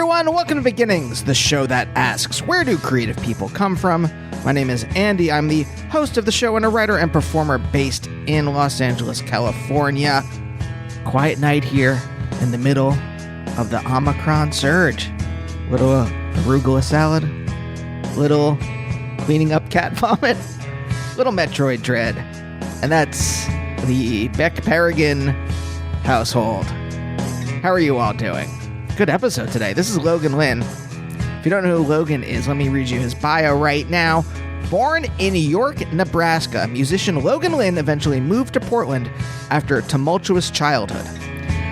everyone, welcome to Beginnings, the show that asks, where do creative people come from? My name is Andy. I'm the host of the show and a writer and performer based in Los Angeles, California. Quiet night here in the middle of the Omicron surge. Little arugula salad, little cleaning up cat vomit, little Metroid dread. And that's the Beck-Paragon household. How are you all doing? Good episode today. This is Logan Lynn. If you don't know who Logan is, let me read you his bio right now. Born in York, Nebraska, musician Logan Lynn eventually moved to Portland after a tumultuous childhood.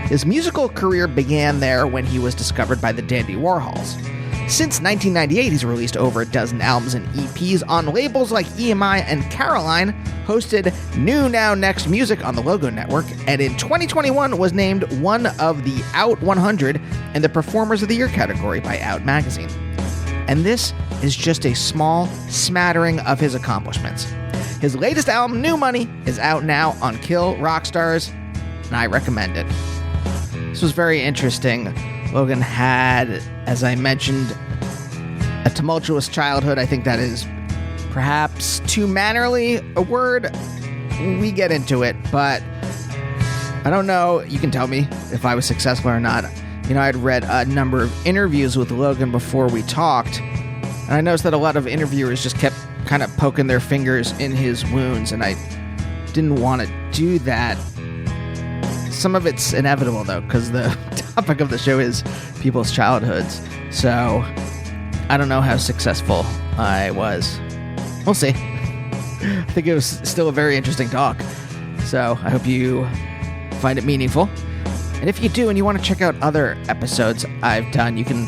His musical career began there when he was discovered by the Dandy Warhols. Since 1998, he's released over a dozen albums and EPs on labels like EMI and Caroline, hosted New Now Next Music on the Logo Network, and in 2021 was named one of the Out 100 in the Performers of the Year category by Out Magazine. And this is just a small smattering of his accomplishments. His latest album, New Money, is out now on Kill Rock Stars, and I recommend it. This was very interesting. Logan had, as I mentioned, a tumultuous childhood. I think that is perhaps too mannerly a word. We get into it, but I don't know. You can tell me if I was successful or not. You know, I'd read a number of interviews with Logan before we talked, and I noticed that a lot of interviewers just kept kind of poking their fingers in his wounds, and I didn't want to do that. Some of it's inevitable, though, because the topic of the show is people's childhoods. So I don't know how successful I was. We'll see. I think it was still a very interesting talk. So I hope you find it meaningful. And if you do and you want to check out other episodes I've done, you can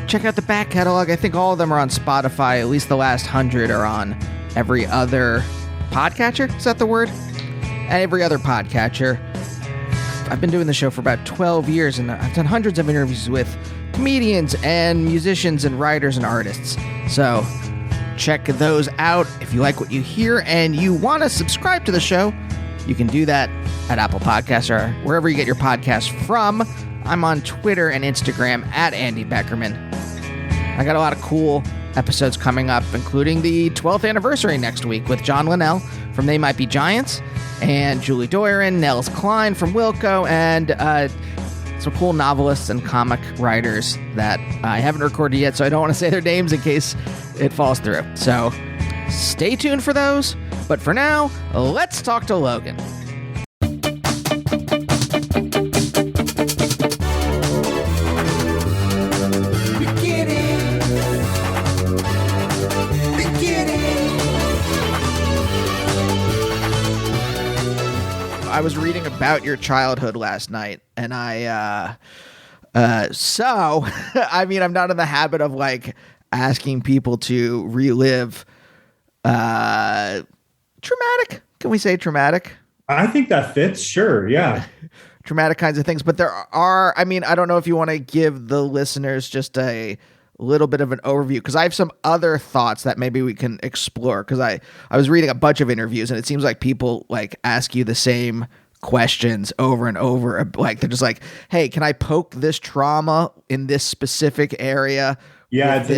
check out the back catalog. I think all of them are on Spotify. At least the last 100 are on every other podcatcher. Is that the word? Every other podcatcher. I've been doing the show for about 12 years, and I've done hundreds of interviews with comedians and musicians and writers and artists. So check those out. If you like what you hear and you want to subscribe to the show, you can do that at Apple Podcasts or wherever you get your podcasts from. I'm on Twitter and Instagram at Andy Beckerman. I got a lot of cool episodes coming up, including the 12th anniversary next week with John Linnell from They Might Be Giants, and Julie Doyerin, Nels Klein from Wilco, and some cool novelists and comic writers that I haven't recorded yet, so I don't want to say their names in case it falls through. So stay tuned for those. But for now, let's talk to Logan. I was reading about your childhood last night, and I I'm not in the habit of like asking people to relive traumatic. Can we say traumatic? I think that fits. Sure. Yeah. Traumatic kinds of things. But there are, I don't know if you want to give the listeners just a little bit of an overview, because I have some other thoughts that maybe we can explore, because I was reading a bunch of interviews, and it seems like people like ask you the same questions over and over. Like they're just like, hey, can I poke this trauma in this specific area? Yeah, it's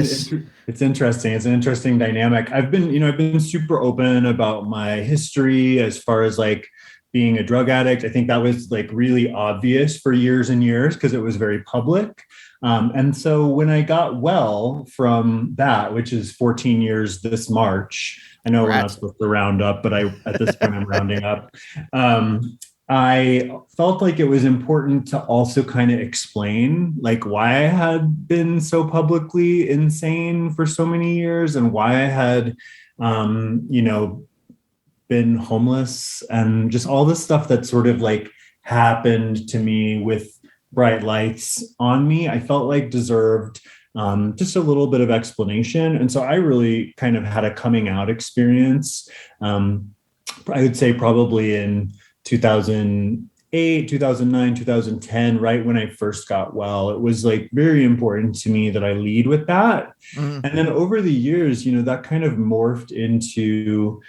interesting. It's an interesting dynamic. I've been super open about my history as far as like being a drug addict. I think that was like really obvious for years and years because it was very public. And so when I got well from that, which is 14 years this March, I know we're not supposed to round up, but at this point I'm rounding up. I felt like it was important to also kind of explain like why I had been so publicly insane for so many years and why I had, been homeless and just all this stuff that sort of like happened to me with bright lights on me. I felt like deserved just a little bit of explanation. And so I really kind of had a coming out experience. I would say probably in 2000, 2008, 2009, 2010, right when I first got well. It was like very important to me that I lead with that. Mm. And then over the years, that kind of morphed into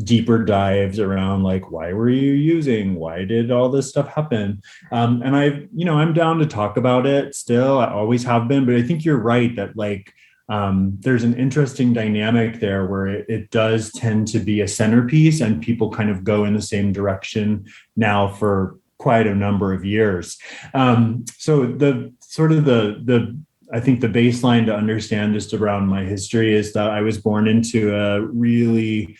deeper dives around like, why were you using? Why did all this stuff happen? And I'm down to talk about it still. I always have been, but I think you're right that like, there's an interesting dynamic there where it does tend to be a centerpiece and people kind of go in the same direction now for quite a number of years. So the sort of the I think the baseline to understand just around my history is that I was born into a really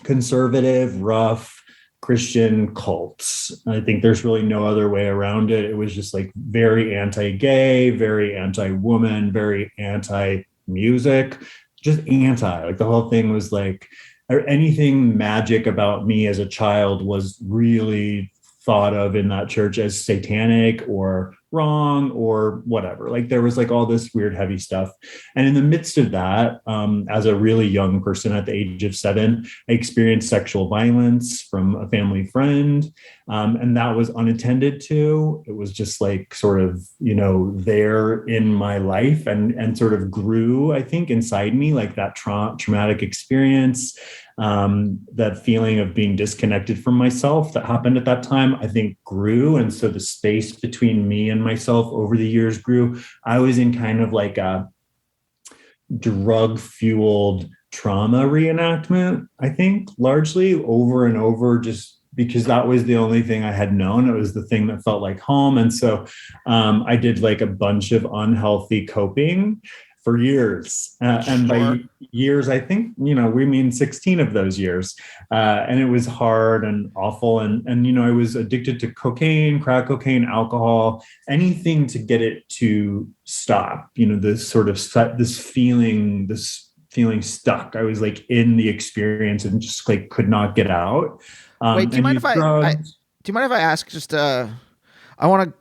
conservative, rough Christian cults. I think there's really no other way around it. It was just like very anti-gay, very anti-woman, very anti-music, just anti. Like the whole thing was like, or anything magic about me as a child was really thought of in that church as satanic or wrong or whatever. Like there was like all this weird heavy stuff. And in the midst of that, as a really young person at the age of 7, I experienced sexual violence from a family friend. And that was unattended to. It was just like sort of, there in my life and sort of grew, I think, inside me, like that traumatic experience. That feeling of being disconnected from myself that happened at that time, I think grew. And so the space between me and myself over the years grew. I was in kind of like a drug-fueled trauma reenactment, I think, largely over and over, just because that was the only thing I had known. It was the thing that felt like home. And so I did like a bunch of unhealthy coping for years. And by years, I think, we mean 16 of those years. And it was hard and awful. And I was addicted to cocaine, crack cocaine, alcohol, anything to get it to stop, this sort of this feeling stuck. I was like in the experience and just like could not get out. Wait, do you mind if I ask just, I want to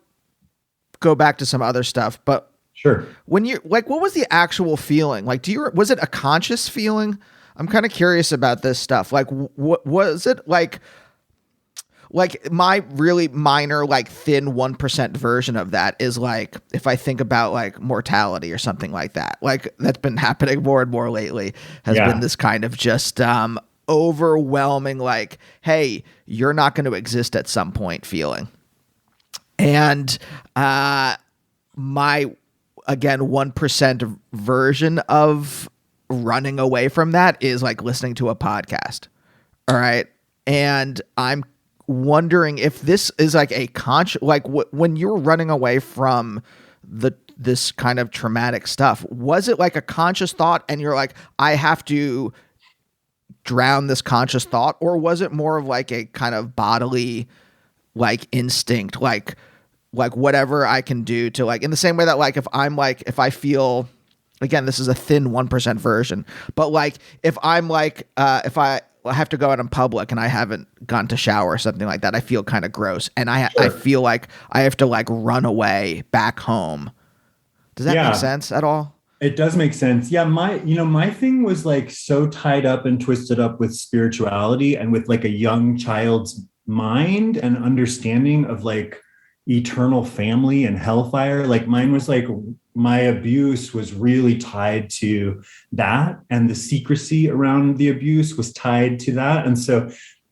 go back to some other stuff, but sure. When you like, what was the actual feeling? Like, was it a conscious feeling? I'm kind of curious about this stuff. Like, what was it like? Like my really minor, like thin 1% version of that is like, if I think about like mortality or something like that, like that's been happening more and more lately, has been this kind of just overwhelming, like, hey, you're not going to exist at some point feeling. And my, again, 1% version of running away from that is like listening to a podcast. All right. And I'm wondering if this is like a when you're running away from this kind of traumatic stuff, was it like a conscious thought and you're like, I have to drown this conscious thought? Or was it more of like a kind of bodily, like instinct, like whatever I can do to like, in the same way that like, if I feel, again, this is a thin 1% version, but like, if I'm like, if I have to go out in public and I haven't gone to shower or something like that, I feel kind of gross. And I feel like I have to like run away back home. Does that make sense at all? It does make sense. Yeah. My thing was like so tied up and twisted up with spirituality and with like a young child's mind and understanding of like eternal family and hellfire. Like mine was like, my abuse was really tied to that, and the secrecy around the abuse was tied to that. And so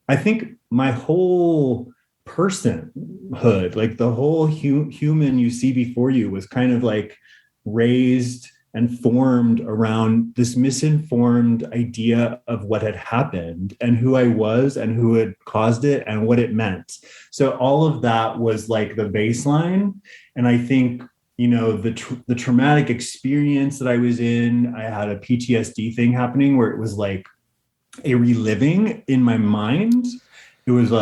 I think my whole personhood, like the whole human you see before you, was kind of like raised and formed around this misinformed idea of what had happened and who I was and who had caused it and what it meant. So all of that was like the baseline. And I think, the traumatic experience that I was in, I had a PTSD thing happening where it was like a reliving in my mind. It was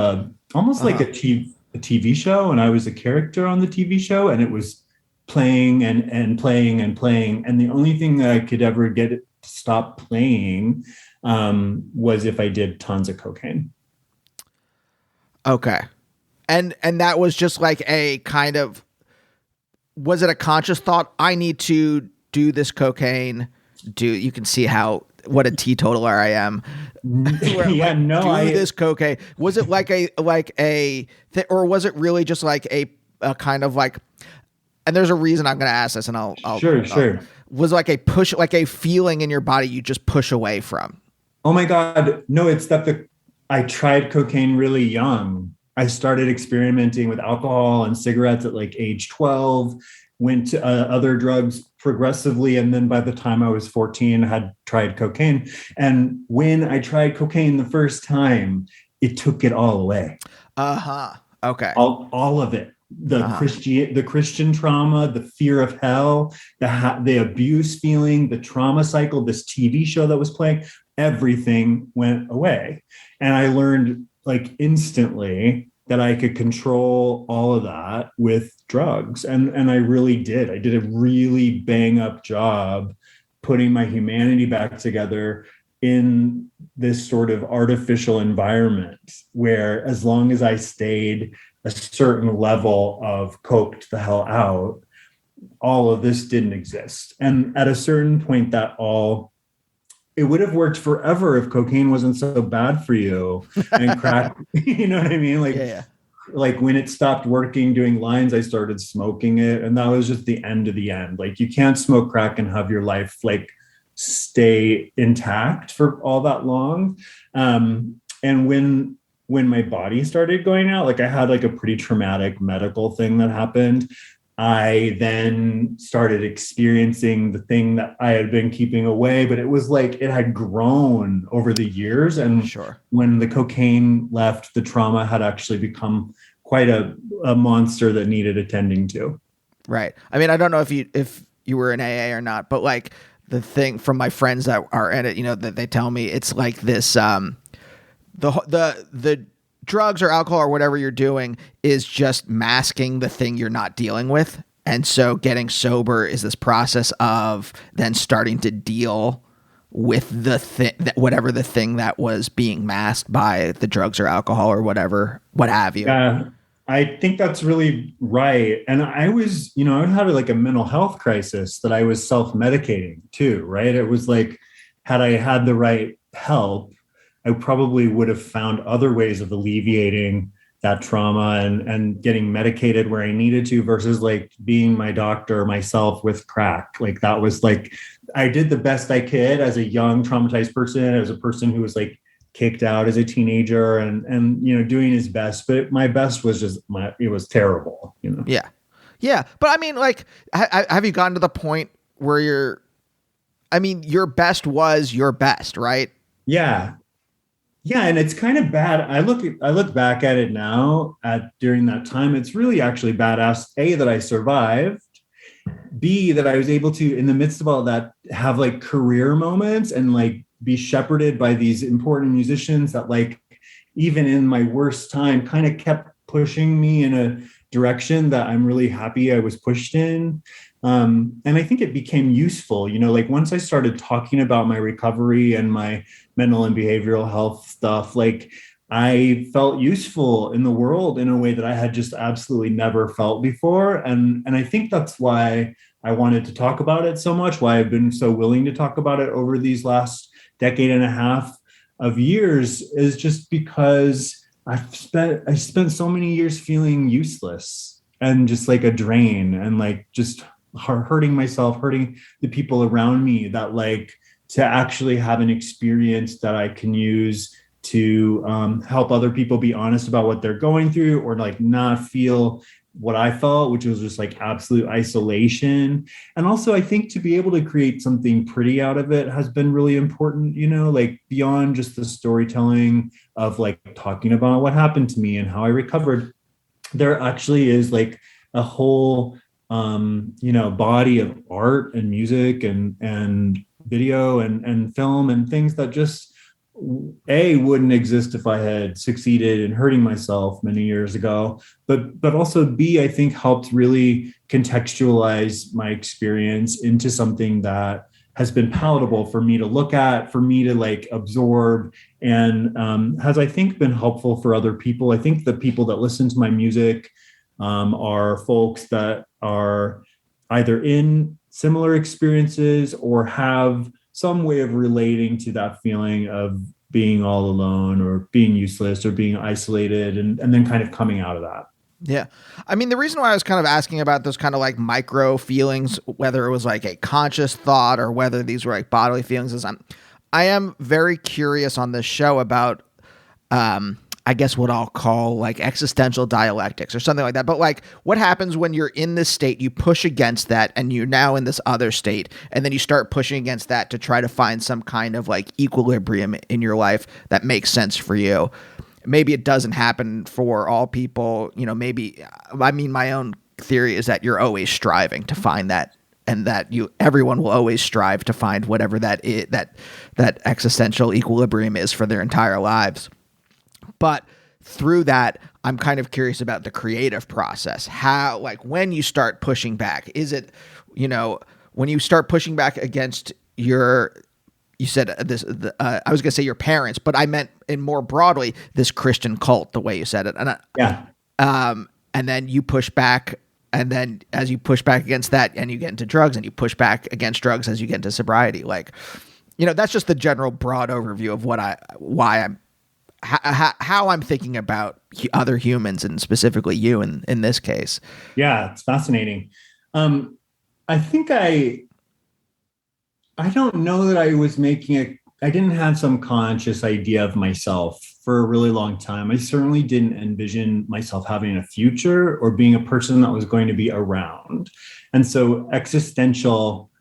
almost like a TV show, and I was a character on the TV show, and it was playing and playing and playing. And the only thing that I could ever get it to stop playing was if I did tons of cocaine. Okay. And that was just like a kind of, was it a conscious thought? I need to do this cocaine. You can see how what a teetotaler I am. Yeah, no, this cocaine. Was it or was it really just like a kind of like? And there's a reason I'm going to ask this, and I'll sure. Was like a push, like a feeling in your body you just push away from? Oh my God, no! It's that I tried cocaine really young. I started experimenting with alcohol and cigarettes at like age 12. Went to other drugs progressively, and then by the time I was 14, had tried cocaine. And when I tried cocaine the first time, it took it all away. Okay. All of it. The Christian trauma, the fear of hell, the abuse feeling, the trauma cycle, this TV show that was playing, everything went away. And I learned like instantly that I could control all of that with drugs. And I really did. I did a really bang up job putting my humanity back together in this sort of artificial environment where, as long as I stayed a certain level of coked the hell out, all of this didn't exist. And at a certain point, it would have worked forever if cocaine wasn't so bad for you and crack, you know what I mean? Like, yeah. Like when it stopped working doing lines, I started smoking it. And that was just the end of the end. Like, you can't smoke crack and have your life like stay intact for all that long. And when my body started going out, like I had like a pretty traumatic medical thing that happened. I then started experiencing the thing that I had been keeping away, but it was like it had grown over the years. And when the cocaine left, the trauma had actually become quite a monster that needed attending to. Right. I mean, I don't know if you were in AA or not, but like the thing from my friends that are in it, you know, that they tell me it's like this, the drugs or alcohol or whatever you're doing is just masking the thing you're not dealing with. And so getting sober is this process of then starting to deal with the thing, whatever the thing that was being masked by the drugs or alcohol or whatever, what have you. I think that's really right. And I was, I had like a mental health crisis that I was self-medicating too, right? It was like, had I had the right help, I probably would have found other ways of alleviating that trauma and getting medicated where I needed to versus like being my doctor myself with crack. Like that was like, I did the best I could as a young traumatized person, as a person who was like kicked out as a teenager and doing his best, but my best was just it was terrible, Yeah. Yeah. But I mean, like, have you gotten to the point where your best was your best, right? Yeah. Yeah, and it's kind of bad. I look back at it now during that time. It's really actually badass. A, that I survived. B, that I was able to, in the midst of all that, have like career moments and like be shepherded by these important musicians that like, even in my worst time, kind of kept pushing me in a direction that I'm really happy I was pushed in. And I think it became useful, like once I started talking about my recovery and my mental and behavioral health stuff, like I felt useful in the world in a way that I had just absolutely never felt before. And I think that's why I wanted to talk about it so much, why I've been so willing to talk about it over these last decade and a half of years, is just because I spent so many years feeling useless and just like a drain and like just hurting myself, hurting the people around me, that like to actually have an experience that I can use to help other people be honest about what they're going through, or like not feel what I felt, which was just like absolute isolation. And also I think to be able to create something pretty out of it has been really important, like beyond just the storytelling of like talking about what happened to me and how I recovered. There actually is like a whole body of art and music and video and film and things that just wouldn't exist if I had succeeded in hurting myself many years ago, but also B, I think helped really contextualize my experience into something that has been palatable for me to look at, for me to like absorb, and has, I think, been helpful for other people. I think the people that listen to my music are folks that are either in similar experiences or have some way of relating to that feeling of being all alone or being useless or being isolated, and then kind of coming out of that. Yeah. I mean, the reason why I was kind of asking about those kind of like micro feelings, whether it was like a conscious thought or whether these were like bodily feelings, is I am very curious on this show about, I guess what I'll call like existential dialectics or something like that. But like what happens when you're in this state, you push against that and you're now in this other state, and then you start pushing against that to try to find some kind of like equilibrium in your life that makes sense for you. Maybe it doesn't happen for all people, maybe, I mean, my own theory is that you're always striving to find that, and that everyone will always strive to find whatever that is, that existential equilibrium is for their entire lives. But through that, I'm kind of curious about the creative process. How, like, when you start pushing back, is it, when you start pushing back against you said this, I was going to say your parents, but I meant in more broadly, this Christian cult, the way you said it. And then you push back. And then as you push back against that and you get into drugs, and you push back against drugs as you get into sobriety, like, that's just the general broad overview of how I'm thinking about other humans, and specifically you in this case. Yeah, it's fascinating. I think I don't know that I was I didn't have some conscious idea of myself for a really long time. I certainly didn't envision myself having a future or being a person that was going to be around. And so existential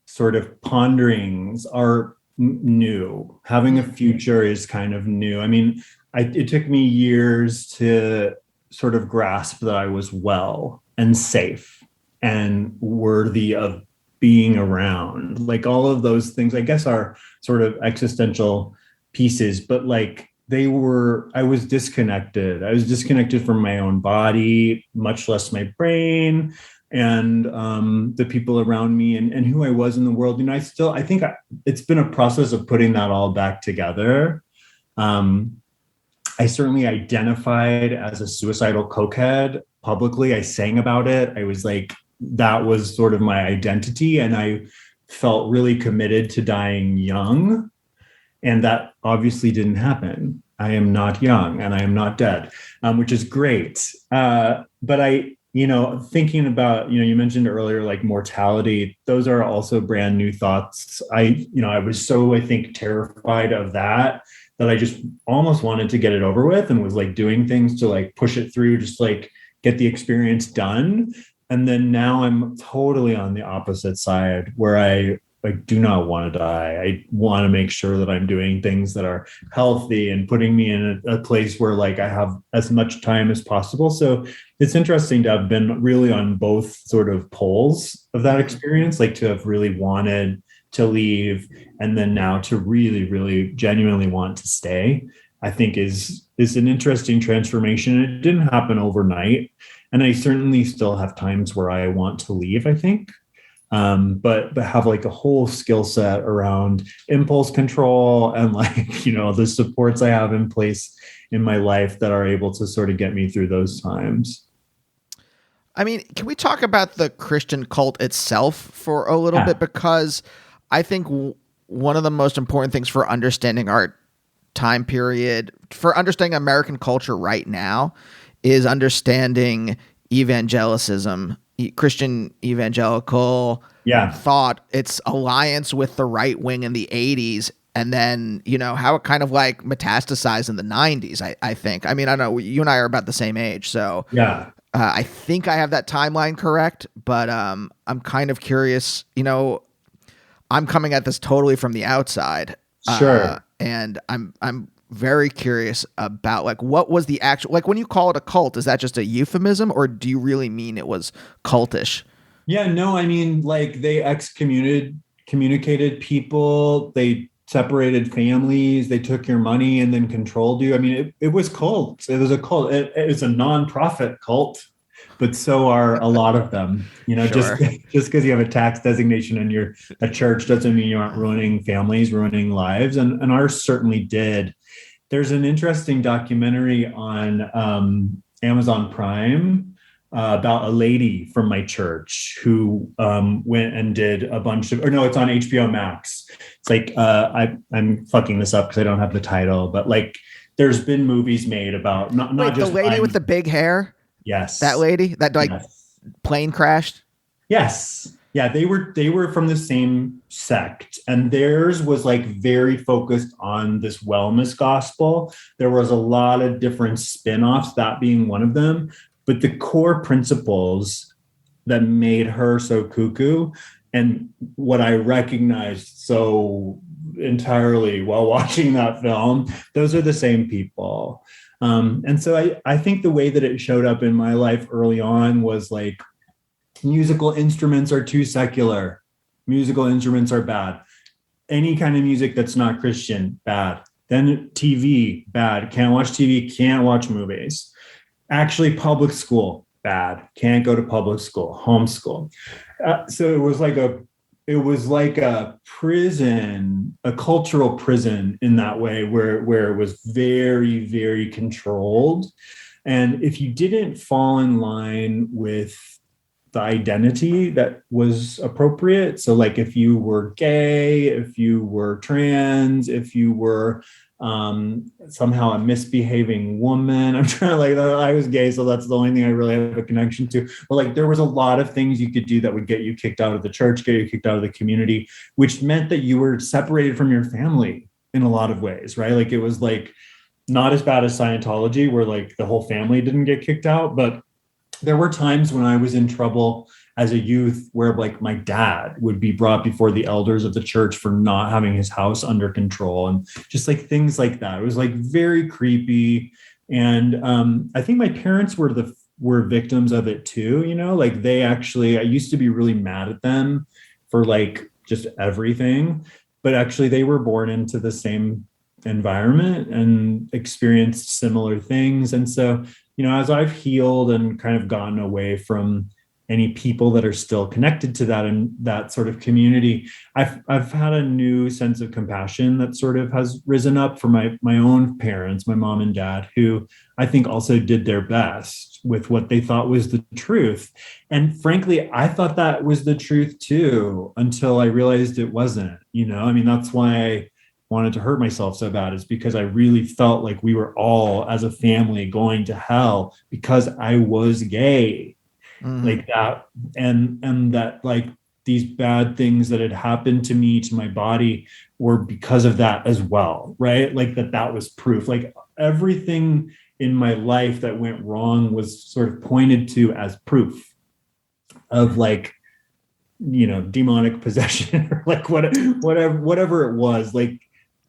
sort of ponderings are new. Having a future is kind of new. I mean, it took me years to sort of grasp that I was well and safe and worthy of being around. Like all of those things, I guess, are sort of existential pieces, but like I was disconnected. I was disconnected from my own body, much less my brain, and the people around me, and who I was in the world. I think it's been a process of putting that all back together. I certainly identified as a suicidal cokehead publicly. I sang about it. I was like, that was sort of my identity. And I felt really committed to dying young. And that obviously didn't happen. I am not young and I am not dead, which is great. But thinking about, you mentioned earlier, like mortality, those are also brand new thoughts. I was so, I think, terrified of that I just almost wanted to get it over with, and was like doing things to like push it through, just like get the experience done. And then now I'm totally on the opposite side, where I do not want to die. I want to make sure that I'm doing things that are healthy and putting me in a place where like I have as much time as possible. So it's interesting to have been really on both sort of poles of that experience, like to have really wanted to leave, and then now to really, really genuinely want to stay, I think is an interesting transformation. It didn't happen overnight. And I certainly still have times where I want to leave, I think. But have like a whole skill set around impulse control and like, the supports I have in place in my life that are able to sort of get me through those times. I mean, can we talk about the Christian cult itself for a little bit? Because I think one of the most important things for understanding our time period, for understanding American culture right now, is understanding evangelicism, Christian evangelical thought, its alliance with the right wing in the 80s, and then, how it kind of like metastasized in the 90s, I think. I mean, I don't know, you and I are about the same age, so yeah. I think I have that timeline correct, but I'm kind of curious, I'm coming at this totally from the outside. Sure. And I'm very curious about like what was the actual, like when you call it a cult, is that just a euphemism, or do you really mean it was cultish? Yeah, no, I mean, like they excommunicated people, they separated families, they took your money and then controlled you. I mean, it was cult. It was a cult. It was a nonprofit cult, but so are a lot of them. Sure. just because you have a tax designation and you're a church doesn't mean you aren't ruining families, ruining lives. And ours certainly did. There's an interesting documentary on Amazon Prime about a lady from my church who went and did a bunch of, or no, it's on HBO Max. It's like, I'm fucking this up because I don't have the title, but like there's been movies made about not Wait, just the lady with the big hair? Yes. That lady that like Yes. plane crashed? Yes. Yeah, they were from the same sect, and theirs was like very focused on this wellness gospel. There was a lot of different spin-offs, that being one of them, but the core principles that made her so cuckoo and what I recognized so entirely while watching that film, those are the same people. And so I think the way that it showed up in my life early on was like, musical instruments are too secular. Musical instruments are bad. Any kind of music that's not Christian, bad. Then TV, bad. Can't watch TV, can't watch movies. Actually, public school, bad. Can't go to public school, homeschool. So it was like a prison, a cultural prison in that way, where it was very, very controlled. And if you didn't fall in line with the identity that was appropriate. So like if you were gay, if you were trans, if you were somehow a misbehaving woman, I'm trying to like, I was gay, so that's the only thing I really have a connection to. But like there was a lot of things you could do that would get you kicked out of the church, get you kicked out of the community, which meant that you were separated from your family in a lot of ways, right? Like it was like not as bad as Scientology, where like the whole family didn't get kicked out, but there were times when I was in trouble as a youth where like my dad would be brought before the elders of the church for not having his house under control and just like things like that. It was like very creepy. And I think my parents were victims of it too. You know, like I used to be really mad at them for like just everything, but actually they were born into the same environment and experienced similar things. And so, you know, as I've healed and kind of gotten away from any people that are still connected to that and that sort of community, I've had a new sense of compassion that sort of has risen up for my own parents, my mom and dad, who I think also did their best with what they thought was the truth. And frankly, I thought that was the truth too, until I realized it wasn't. You know, I mean, that's why I wanted to hurt myself so bad, is because I really felt like we were all as a family going to hell because I was gay. Like that. And that like these bad things that had happened to me, to my body, were because of that as well. Right. Like that was proof. Like everything in my life that went wrong was sort of pointed to as proof of like, you know, demonic possession or like whatever it was. Like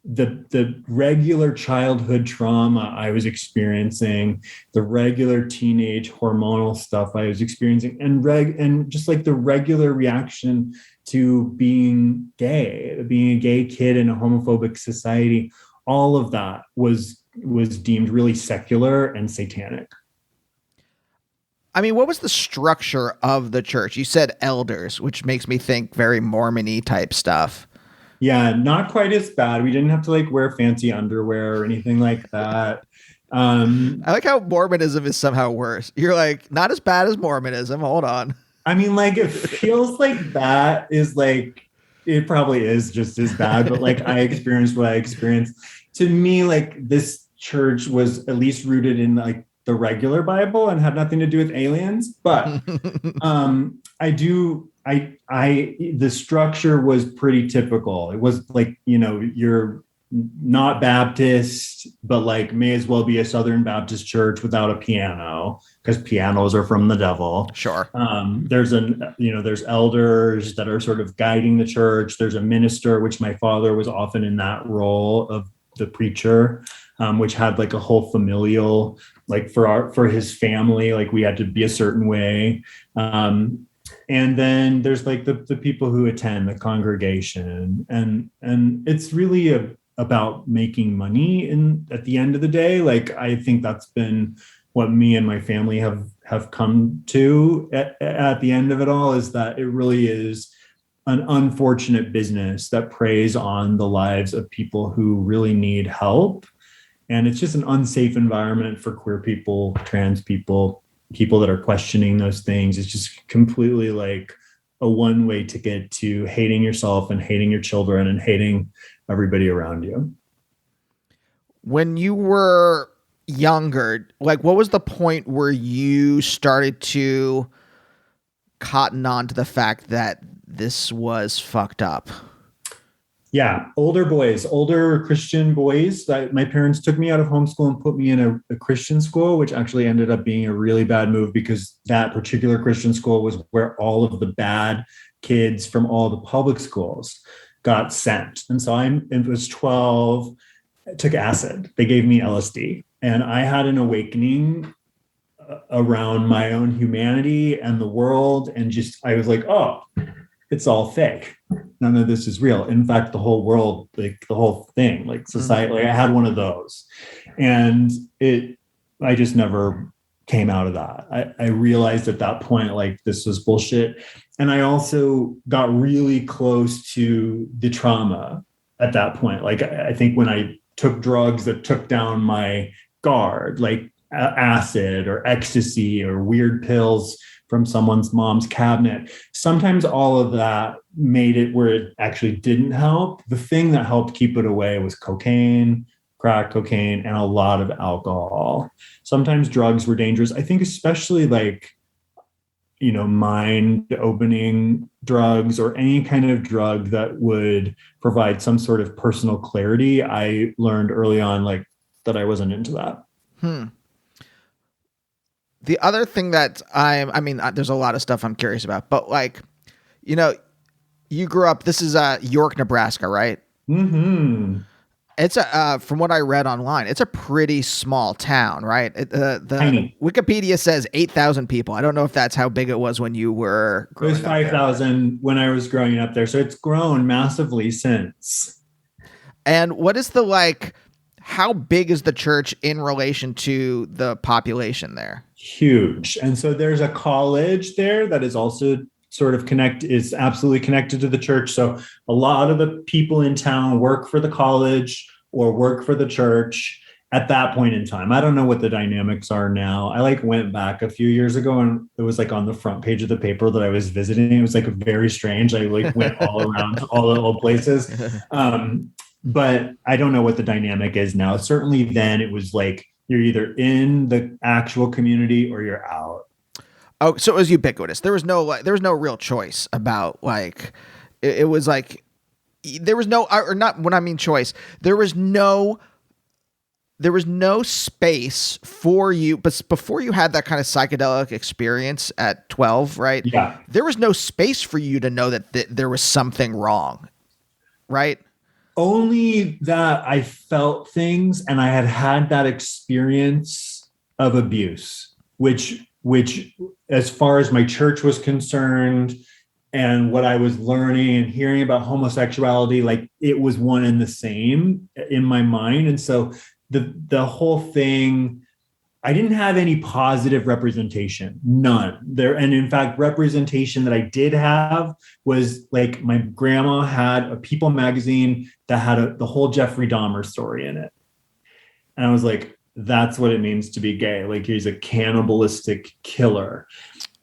the regular childhood trauma I was experiencing, the regular teenage hormonal stuff I was experiencing, and just like the regular reaction to being a gay kid in a homophobic society, all of that was deemed really secular and satanic. I mean, what was the structure of the church? You said elders, which makes me think very Mormon-y type stuff. Yeah, not quite as bad. We didn't have to like wear fancy underwear or anything like that. I like how Mormonism is somehow worse. You're like, not as bad as Mormonism. Hold on. I mean, like, it feels like that is like, it probably is just as bad, but like I experienced what I experienced. To me, like this church was at least rooted in like the regular Bible and had nothing to do with aliens. But the structure was pretty typical. It was like, you know, you're not Baptist, but like may as well be a Southern Baptist church without a piano, because pianos are from the devil. Sure. There's elders that are sort of guiding the church. There's a minister, which my father was often in that role of the preacher, which had like a whole familial, like for his family, like we had to be a certain way. And then there's like the people who attend the congregation, and it's really about making money. And at the end of the day, like I think that's been what me and my family have come to at the end of it all, is that it really is an unfortunate business that preys on the lives of people who really need help. And it's just an unsafe environment for queer people, trans people, people that are questioning those things. It's just completely like a one-way ticket to hating yourself and hating your children and hating everybody around you. When you were younger, like what was the point where you started to cotton on to the fact that this was fucked up? Yeah, older Christian boys. That my parents took me out of homeschool and put me in a Christian school, which actually ended up being a really bad move because that particular Christian school was where all of the bad kids from all the public schools got sent. And so it was 12, I took acid. They gave me LSD, and I had an awakening around my own humanity and the world. And just, I was like, oh, it's all fake. None of this is real. In fact, the whole world, like the whole thing, like society, like I had one of those, and I just never came out of that. I realized at that point, like this was bullshit. And I also got really close to the trauma at that point. Like I think when I took drugs that took down my guard, like acid or ecstasy or weird pills from someone's mom's cabinet, sometimes all of that made it where it actually didn't help. The thing that helped keep it away was cocaine, crack cocaine, and a lot of alcohol. Sometimes drugs were dangerous. I think especially like, mind opening drugs or any kind of drug that would provide some sort of personal clarity. I learned early on like that I wasn't into that. The other thing that there's a lot of stuff I'm curious about, but like, you grew up, this is York, Nebraska, right? Mm-hmm. It's from what I read online, it's a pretty small town, right? The Wikipedia says 8,000 people. I don't know if that's how big it was when you were growing up. It was 5,000 when I was growing up there. So it's grown massively since. And what is how big is the church in relation to the population there? Huge. And so there's a college there that is also sort of is absolutely connected to the church. So a lot of the people in town work for the college or work for the church at that point in time. I don't know what the dynamics are now. I went back a few years ago and it was on the front page of the paper that I was visiting. It was very strange. I went all around to all the old places. But I don't know what the dynamic is now. Certainly then it was you're either in the actual community or you're out. Oh, so it was ubiquitous. There was no real choice about it was there was no, or not when I mean choice, there was no space for you. But before you had that kind of psychedelic experience at 12, right? Yeah. There was no space for you to know that there was something wrong, right? Only that I felt things and I had that experience of abuse, which as far as my church was concerned and what I was learning and hearing about homosexuality, it was one and the same in my mind. And so the whole thing, I didn't have any positive representation, none there. And in fact, representation that I did have was my grandma had a People magazine that had the whole Jeffrey Dahmer story in it. And I was like, that's what it means to be gay. He's a cannibalistic killer.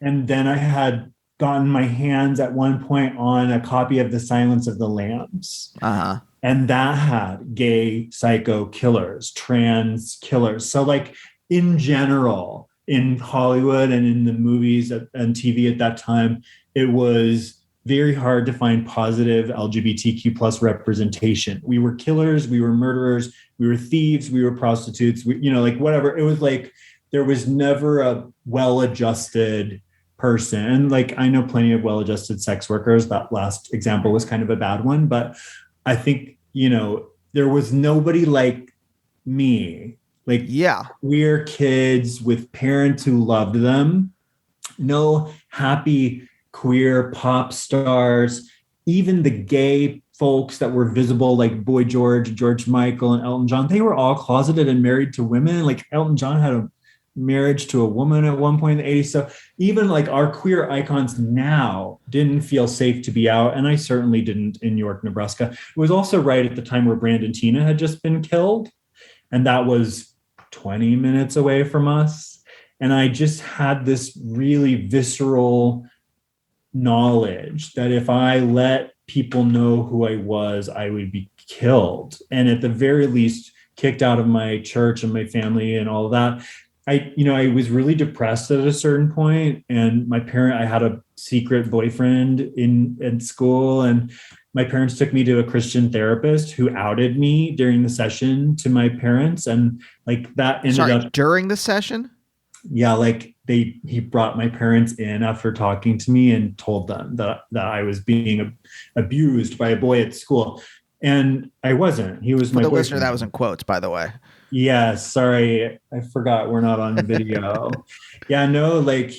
And then I had gotten my hands at one point on a copy of The Silence of the Lambs. Uh-huh. And that had gay psycho killers, trans killers. So in general, in Hollywood and in the movies and TV at that time, it was very hard to find positive LGBTQ plus representation. We were killers, we were murderers, we were thieves, we were prostitutes, whatever. It was there was never a well-adjusted person. And I know plenty of well-adjusted sex workers. That last example was kind of a bad one, but I think, there was nobody like me. Queer kids with parents who loved them, no happy queer pop stars, even the gay folks that were visible, like Boy George, George Michael, and Elton John, they were all closeted and married to women. Elton John had a marriage to a woman at one point in the 80s. So even our queer icons now didn't feel safe to be out. And I certainly didn't in York, Nebraska. It was also right at the time where Brandon Teena had just been killed. And that was 20 minutes away from us. And I just had this really visceral knowledge that if I let people know who I was, I would be killed. And at the very least, kicked out of my church and my family and all of that. I was really depressed at a certain point, and I had a secret boyfriend in school, and my parents took me to a Christian therapist who outed me during the session to my parents. And like that ended up during the session. Yeah, like he brought my parents in after talking to me and told them that I was being abused by a boy at school. And I wasn't. He was For my the boyfriend. listener, that was in quotes, by the way. Yeah, sorry. I forgot we're not on video. Yeah, no, like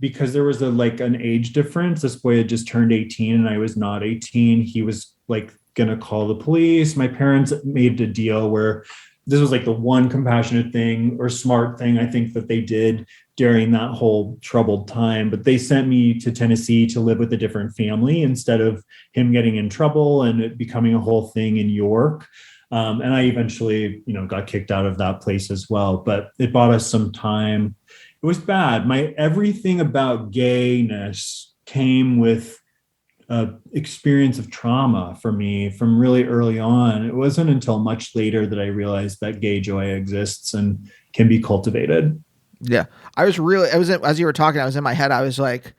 because there was an age difference. This boy had just turned 18 and I was not 18. He was like gonna call the police. My parents made a deal where this was like the one compassionate thing or smart thing I think that they did during that whole troubled time. But they sent me to Tennessee to live with a different family instead of him getting in trouble and it becoming a whole thing in York. And I eventually, got kicked out of that place as well. But it bought us some time. It was bad. Everything about gayness came with experience of trauma for me from really early on. It wasn't until much later that I realized that gay joy exists and can be cultivated. Yeah. As you were talking, I was in my head, I was like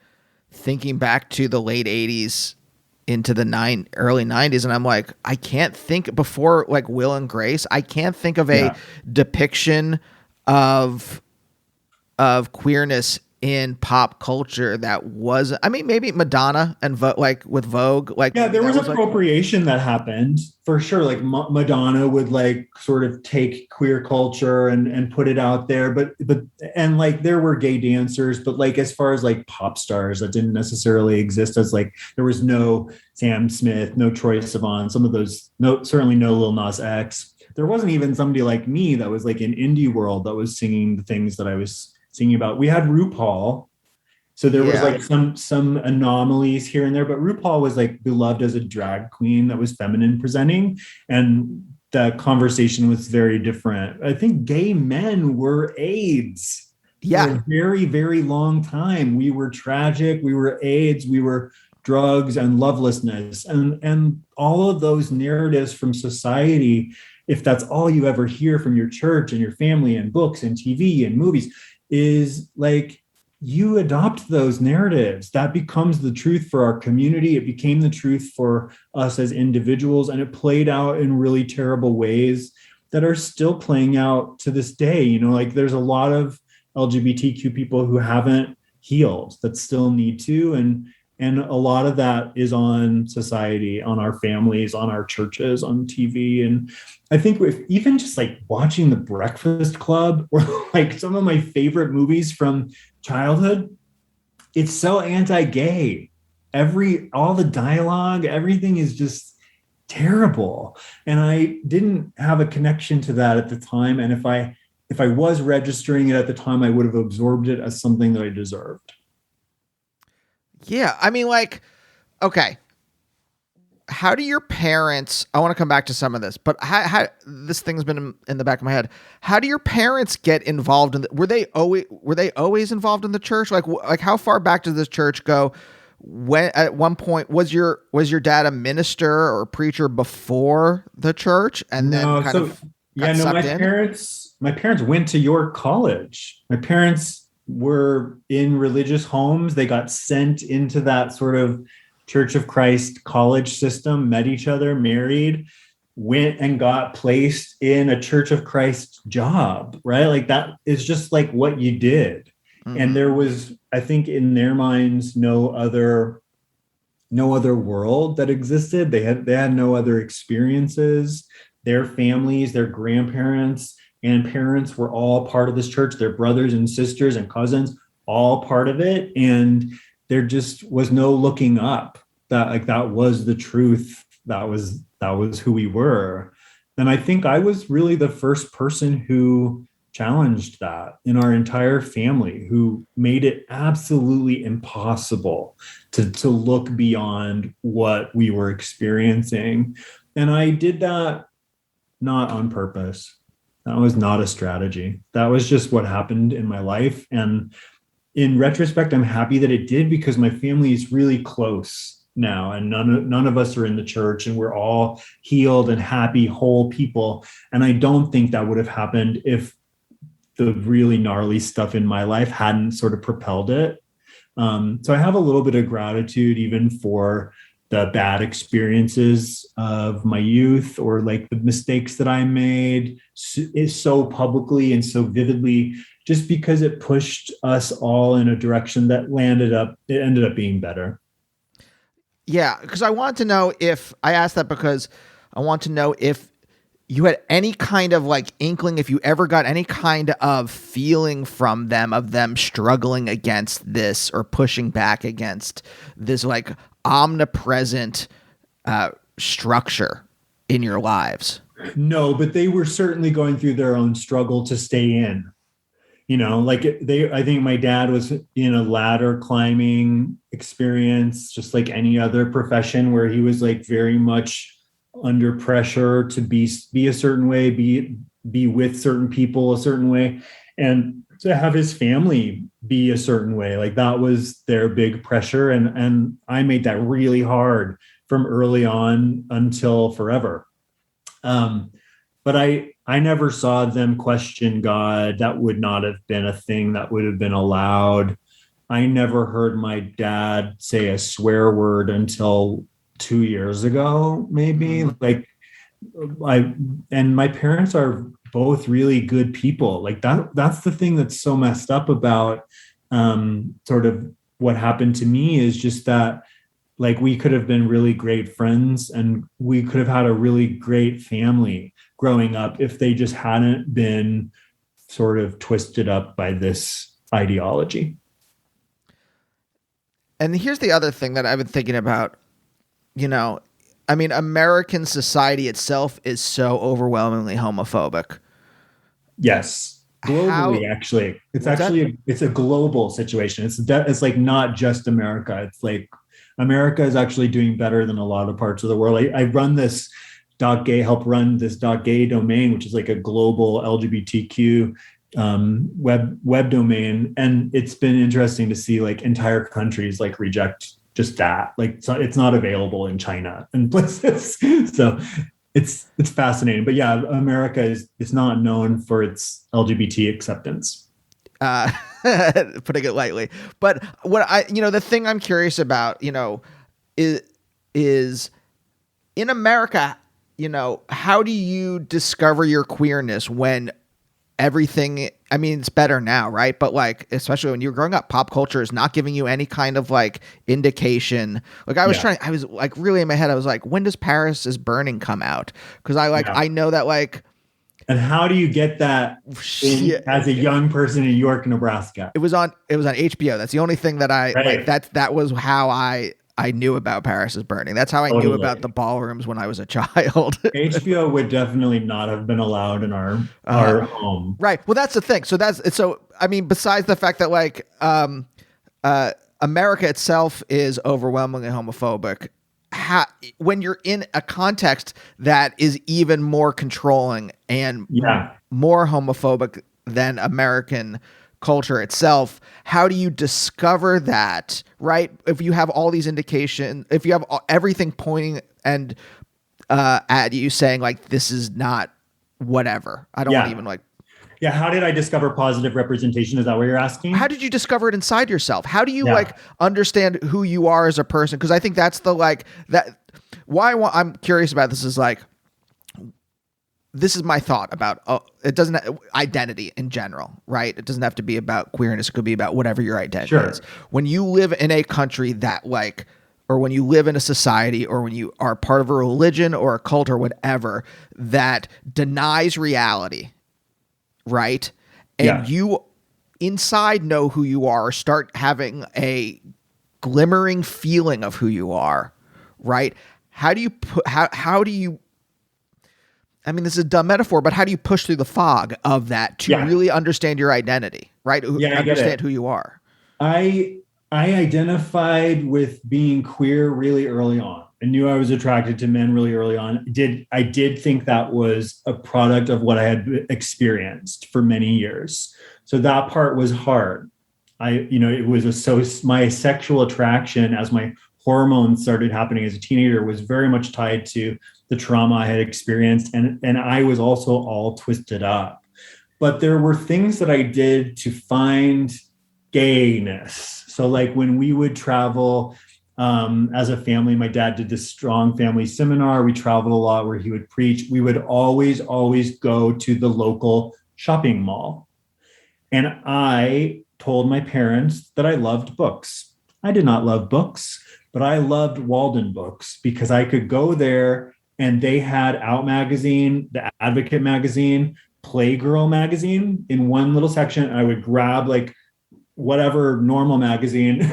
thinking back to the late 80s into the early 90s. And I'm like, I can't think before like Will and Grace. I can't think of a depiction of queerness in pop culture that was, I mean, maybe Madonna and with Vogue, there was appropriation that happened for sure. Like Madonna would like sort of take queer culture and put it out there, but like there were gay dancers, but like as far as like pop stars that didn't necessarily exist, as like there was no Sam Smith, no Troye Sivan, some of those, certainly no Lil Nas X. There wasn't even somebody like me that was like in indie world that was singing the things that I was singing about. We had RuPaul, so there was like some anomalies here and there, but RuPaul was like beloved as a drag queen that was feminine presenting, and the conversation was very different. I think gay men were AIDS for a very, very long time. We were tragic, we were AIDS, we were drugs and lovelessness, and all of those narratives from society. If that's all you ever hear from your church and your family and books and TV and movies, is like you adopt those narratives. That becomes the truth for our community. It became the truth for us as individuals, and it played out in really terrible ways that are still playing out to this day. Like there's a lot of LGBTQ people who haven't healed that still need to, and a lot of that is on society, on our families, on our churches, on TV. And I think with even just like watching The Breakfast Club or like some of my favorite movies from childhood, it's so anti-gay. All the dialogue, everything is just terrible. And I didn't have a connection to that at the time. And if I was registering it at the time, I would have absorbed it as something that I deserved. Yeah. I mean, like, okay. How do your parents, I want to come back to some of this, but how this thing's been in the back of my head. How do your parents get involved in were they always involved in the church? Like how far back does this church go? When at one point was your dad a minister or a preacher before the church and then my parents went to York College. My parents were in religious homes. They got sent into that sort of Church of Christ college system, met each other, married, went and got placed in a Church of Christ job, right? Like that is just like what you did. Mm-hmm. And there was, I think in their minds, no other world that existed. They had no other experiences. Their families, their grandparents and parents were all part of this church. Their brothers and sisters and cousins, all part of it. And there just was no looking up. That was the truth. That was who we were. And I think I was really the first person who challenged that in our entire family, who made it absolutely impossible to look beyond what we were experiencing. And I did that not on purpose. That was not a strategy. That was just what happened in my life. And in retrospect, I'm happy that it did, because my family is really close now, and none of us are in the church, and we're all healed and happy, whole people. And I don't think that would have happened if the really gnarly stuff in my life hadn't sort of propelled it. So I have a little bit of gratitude even for the bad experiences of my youth, or like the mistakes that I made is so publicly and so vividly, just because it pushed us all in a direction that it ended up being better. Yeah, because I want to know if I asked that because I want to know if you had any kind of like inkling, if you ever got any kind of feeling from them of them struggling against this or pushing back against this like omnipresent structure in your lives. No, but they were certainly going through their own struggle to stay in. I think my dad was in a ladder climbing experience, just like any other profession, where he was like very much under pressure to be a certain way, be with certain people a certain way, and to have his family be a certain way. Like that was their big pressure. And I made that really hard from early on until forever. But I never saw them question God. That would not have been a thing that would have been allowed. I never heard my dad say a swear word until 2 years ago, maybe. And my parents are both really good people. Like that's the thing that's so messed up about sort of what happened to me, is just that like we could have been really great friends and we could have had a really great family growing up if they just hadn't been sort of twisted up by this ideology. And here's the other thing that I've been thinking about. I mean, American society itself is so overwhelmingly homophobic. Yes. Globally, actually. It's a global situation. It's like not just America. It's like America is actually doing better than a lot of parts of the world. I run this help run this .gay domain, which is like a global LGBTQ web domain. And it's been interesting to see like entire countries like reject just that. Like it's not available in China and places. So it's fascinating. But yeah, America is not known for its LGBT acceptance. Putting it lightly. But what the thing I'm curious about, is in America, how do you discover your queerness when everything, I mean, it's better now, right? But like, especially when you're growing up, pop culture is not giving you any kind of like indication. Like I was like really in my head, I was like, when does Paris is Burning come out? Because I know that like. And how do you get that as a young person in York, Nebraska? It was on HBO. That's the only thing that that was how I knew about Paris is Burning. That's how I knew about the ballrooms when I was a child. HBO would definitely not have been allowed in our home. Right. Well, that's the thing. So I mean, besides the fact that like America itself is overwhelmingly homophobic, when you're in a context that is even more controlling and more homophobic than American culture itself, how do you discover that, right? If you have all these indications, if you have everything pointing and at you saying like, this is not whatever. I don't want to even like. Yeah. How did I discover positive representation? Is that what you're asking? How did you discover it inside yourself? How do you like understand who you are as a person? Because I think that's the like that. I'm curious about this is like, this is my thought about it doesn't identity in general, right? It doesn't have to be about queerness. It could be about whatever your identity is. When you live in a country that like, or when you live in a society, or when you are part of a religion or a cult or whatever that denies reality, right? And you inside know who you are, or start having a glimmering feeling of who you are, right? How do you I mean, this is a dumb metaphor, but how do you push through the fog of that to really understand your identity, right? Understand who you are. I I identified with being queer really early on. I knew I was attracted to men really early on. I did think that was a product of what I had experienced for many years. So that part was hard. It was my sexual attraction as my hormones started happening as a teenager was very much tied to the trauma I had experienced. And I was also all twisted up. But there were things that I did to find gayness. So like when we would travel as a family, my dad did this strong family seminar. We traveled a lot where he would preach. We would always go to the local shopping mall. And I told my parents that I loved books. I did not love books, but I loved Walden books because I could go there and they had Out magazine, the Advocate magazine, Playgirl magazine in one little section. I would grab like whatever normal magazine,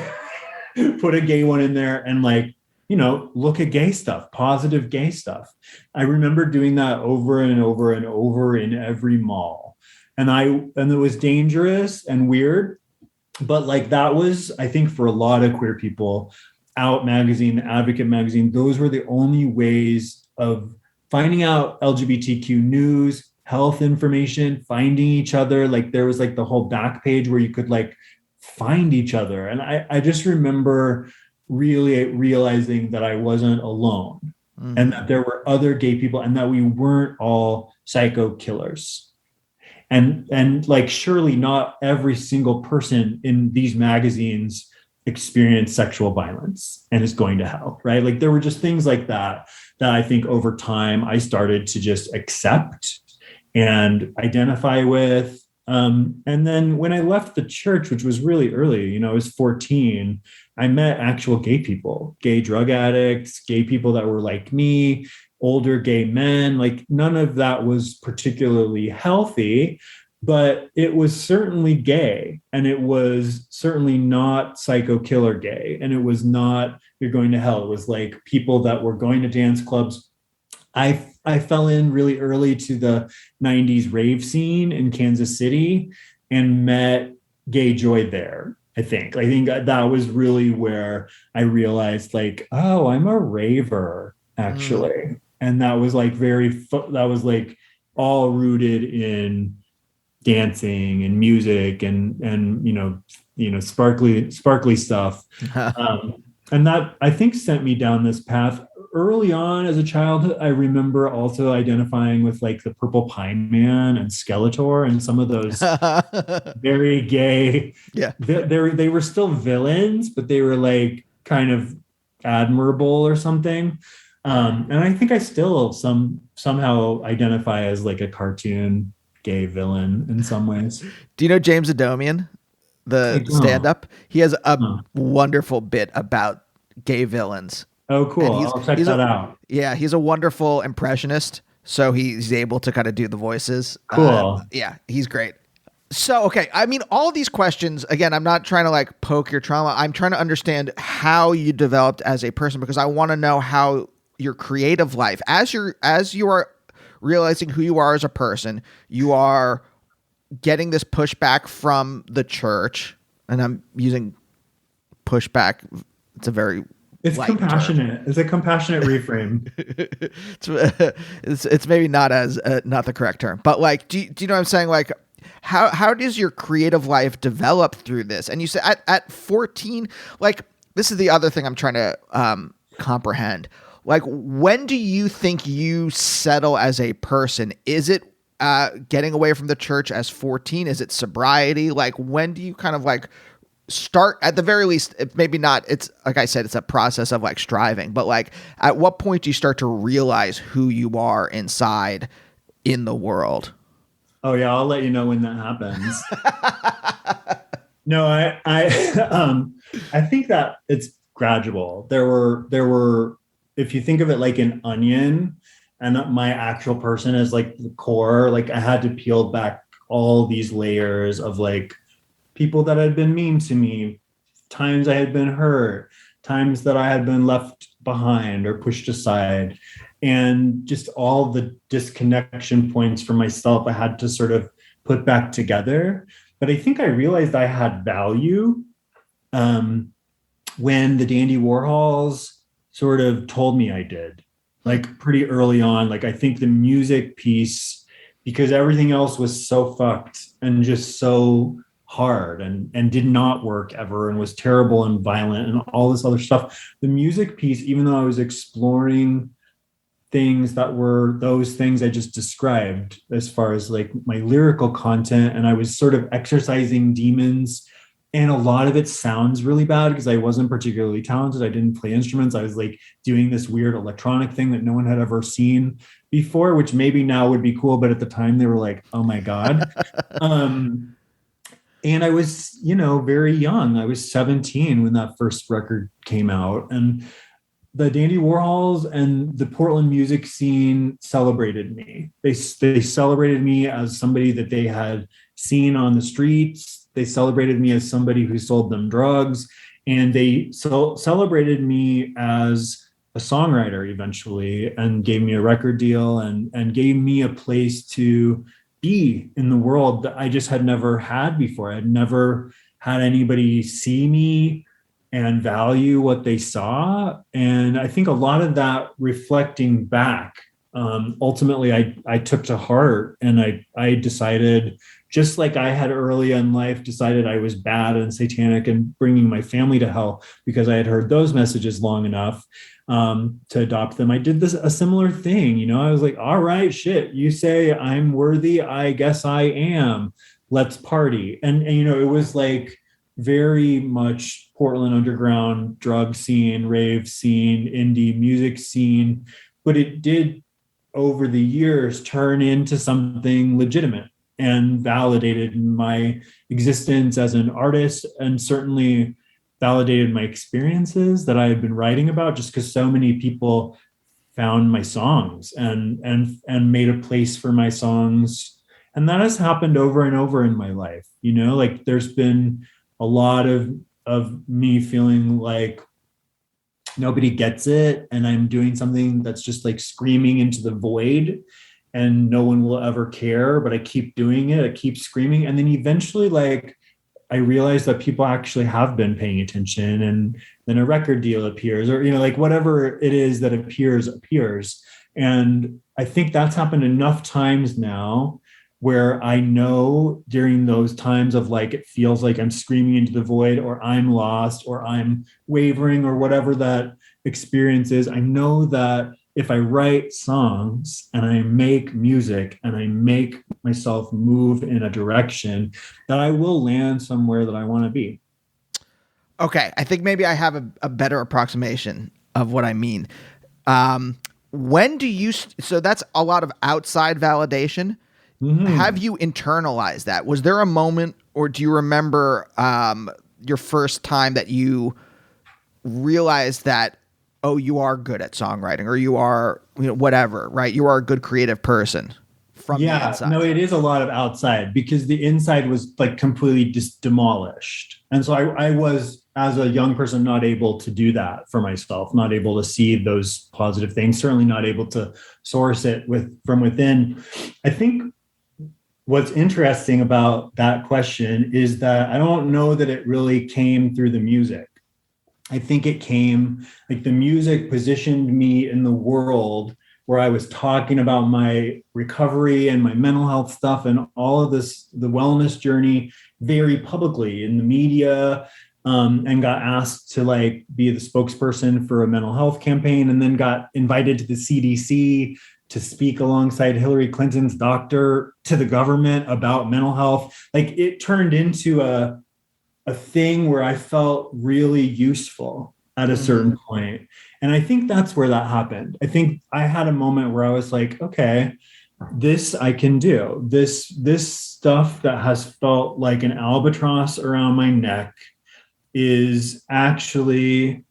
put a gay one in there and look at gay stuff, positive gay stuff. I remember doing that over and over and over in every mall. And it was dangerous and weird, but that was, I think for a lot of queer people, Out magazine, the Advocate magazine, those were the only ways of finding out LGBTQ news, health information, finding each other. There was the whole back page where you could find each other. And I just remember really realizing that I wasn't alone and that there were other gay people and that we weren't all psycho killers. And surely not every single person in these magazines experienced sexual violence and is going to hell, right? There were just things like that I think over time I started to just accept and identify with. And then when I left the church, which was really early, I was 14, I met actual gay people, gay drug addicts, gay people that were like me, older gay men. None of that was particularly healthy, but it was certainly gay. And it was certainly not psycho killer gay. And it was not, you're going to hell. It was people that were going to dance clubs. I fell in really early to the 90s rave scene in Kansas City and met Gay Joy there. I think that was really where I realized oh, I'm a raver actually. And that was all rooted in dancing and music and sparkly stuff. And that I think sent me down this path. Early on as a child, I remember also identifying with the Purple Pine Man and Skeletor and some of those very gay. Yeah. They were still villains, but they were kind of admirable or something. And I think I still somehow identify as a cartoon gay villain in some ways. Do you know James Adomian, the stand-up? He has a wonderful bit about gay villains. Oh, cool. I'll check that out. Yeah, he's a wonderful impressionist, so he's able to kind of do the voices. Cool. Yeah, he's great. So, okay, I mean, all of these questions, again, I'm not trying to poke your trauma. I'm trying to understand how you developed as a person, because I want to know how your creative life, as you are realizing who you are as a person, you are getting this pushback from the church, and I'm using pushback. It's compassionate. Term. It's a compassionate reframe. it's maybe not the correct term, but do you know what I'm saying? How does your creative life develop through this? And you said at 14, this is the other thing I'm trying to comprehend. When do you think you settle as a person? Is it getting away from the church as 14? Is it sobriety? When do you kind of start, at the very least, maybe not, it's like I said, it's a process of striving, but at what point do you start to realize who you are inside in the world? Oh yeah, I'll let you know when that happens. No, I think that it's gradual. There were if you think of it like an onion, and my actual person is the core, I had to peel back all these layers of people that had been mean to me, times I had been hurt, times that I had been left behind or pushed aside, and just all the disconnection points from myself I had to sort of put back together. But I think I realized I had value when the Dandy Warhols sort of told me I did, like pretty early on. Like I think the music piece, because everything else was so fucked and just so hard and did not work ever and was terrible and violent and all this other stuff. The music piece, even though I was exploring things that were those things I just described as far as like my lyrical content, and I was sort of exercising demons, and a lot of it sounds really bad because I wasn't particularly talented. I didn't play instruments. I was like doing this weird electronic thing that no one had ever seen before, which maybe now would be cool, but at the time they were like, oh my God. And I was, very young. I was 17 when that first record came out, and the Dandy Warhols and the Portland music scene celebrated me. They celebrated me as somebody that they had seen on the streets. They celebrated me as somebody who sold them drugs. And they celebrated me as a songwriter eventually, and gave me a record deal and gave me a place to be in the world that I just had never had before. I had never had anybody see me and value what they saw. And I think a lot of that, reflecting back, ultimately I took to heart, and I decided, just like I had early in life decided I was bad and satanic and bringing my family to hell because I had heard those messages long enough to adopt them. I did a similar thing. I was like, all right, shit, you say I'm worthy, I guess I am. Let's party. And it was like very much Portland underground drug scene, rave scene, indie music scene, but it did over the years turn into something legitimate and validated my existence as an artist, and certainly validated my experiences that I had been writing about, just because so many people found my songs and made a place for my songs. And that has happened over and over in my life. Like there's been a lot of me feeling like nobody gets it, and I'm doing something that's just like screaming into the void and no one will ever care, but I keep doing it. I keep screaming. And then eventually, like, I realized that people actually have been paying attention, and then a record deal appears, or, like whatever it is that appears. And I think that's happened enough times now where I know during those times of like, it feels like I'm screaming into the void, or I'm lost, or I'm wavering, or whatever that experience is. I know that if I write songs and I make music and I make myself move in a direction, that I will land somewhere that I want to be. Okay. I think maybe I have a better approximation of what I mean. When do you, so that's a lot of outside validation. Mm-hmm. Have you internalized that? Was there a moment, or do you remember your first time that you realized that, oh, you are good at songwriting, or you are, whatever, right? You are a good creative person from the inside. No, it is a lot of outside, because the inside was like completely just demolished. And so I was, as a young person, not able to do that for myself, not able to see those positive things, certainly not able to source it from within. I think what's interesting about that question is that I don't know that it really came through the music. I think it came, like, the music positioned me in the world where I was talking about my recovery and my mental health stuff and all of this, the wellness journey, very publicly in the media, and got asked to like be the spokesperson for a mental health campaign, and then got invited to the CDC to speak alongside Hillary Clinton's doctor to the government about mental health. Like, it turned into a thing where I felt really useful at a certain point. And I think that's where that happened. I think I had a moment where I was like, okay, this I can do. This stuff that has felt like an albatross around my neck is actually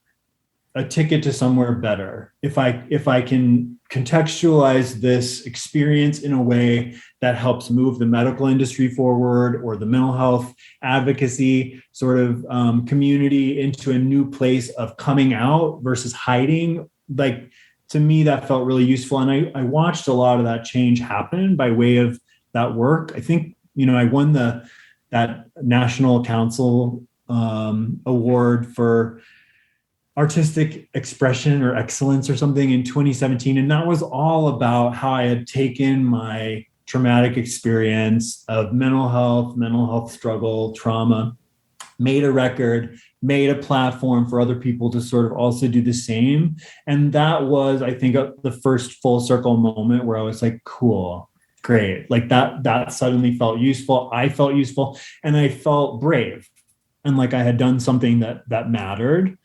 a ticket to somewhere better. If I can contextualize this experience in a way that helps move the medical industry forward, or the mental health advocacy sort of community into a new place of coming out versus hiding, like, to me, that felt really useful. And I watched a lot of that change happen by way of that work. I think, I won that national council award for artistic expression or excellence or something in 2017. And that was all about how I had taken my traumatic experience of mental health struggle, trauma, made a record, made a platform for other people to sort of also do the same. And that was, I think, the first full circle moment where I was like, cool, great. Like that suddenly felt useful. I felt useful and I felt brave. And like I had done something that mattered.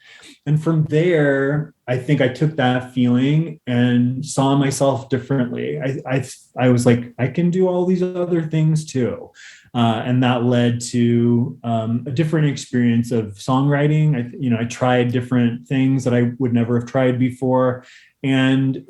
And from there, I think I took that feeling and saw myself differently. I was like, I can do all these other things too. And that led to a different experience of songwriting. I tried different things that I would never have tried before. And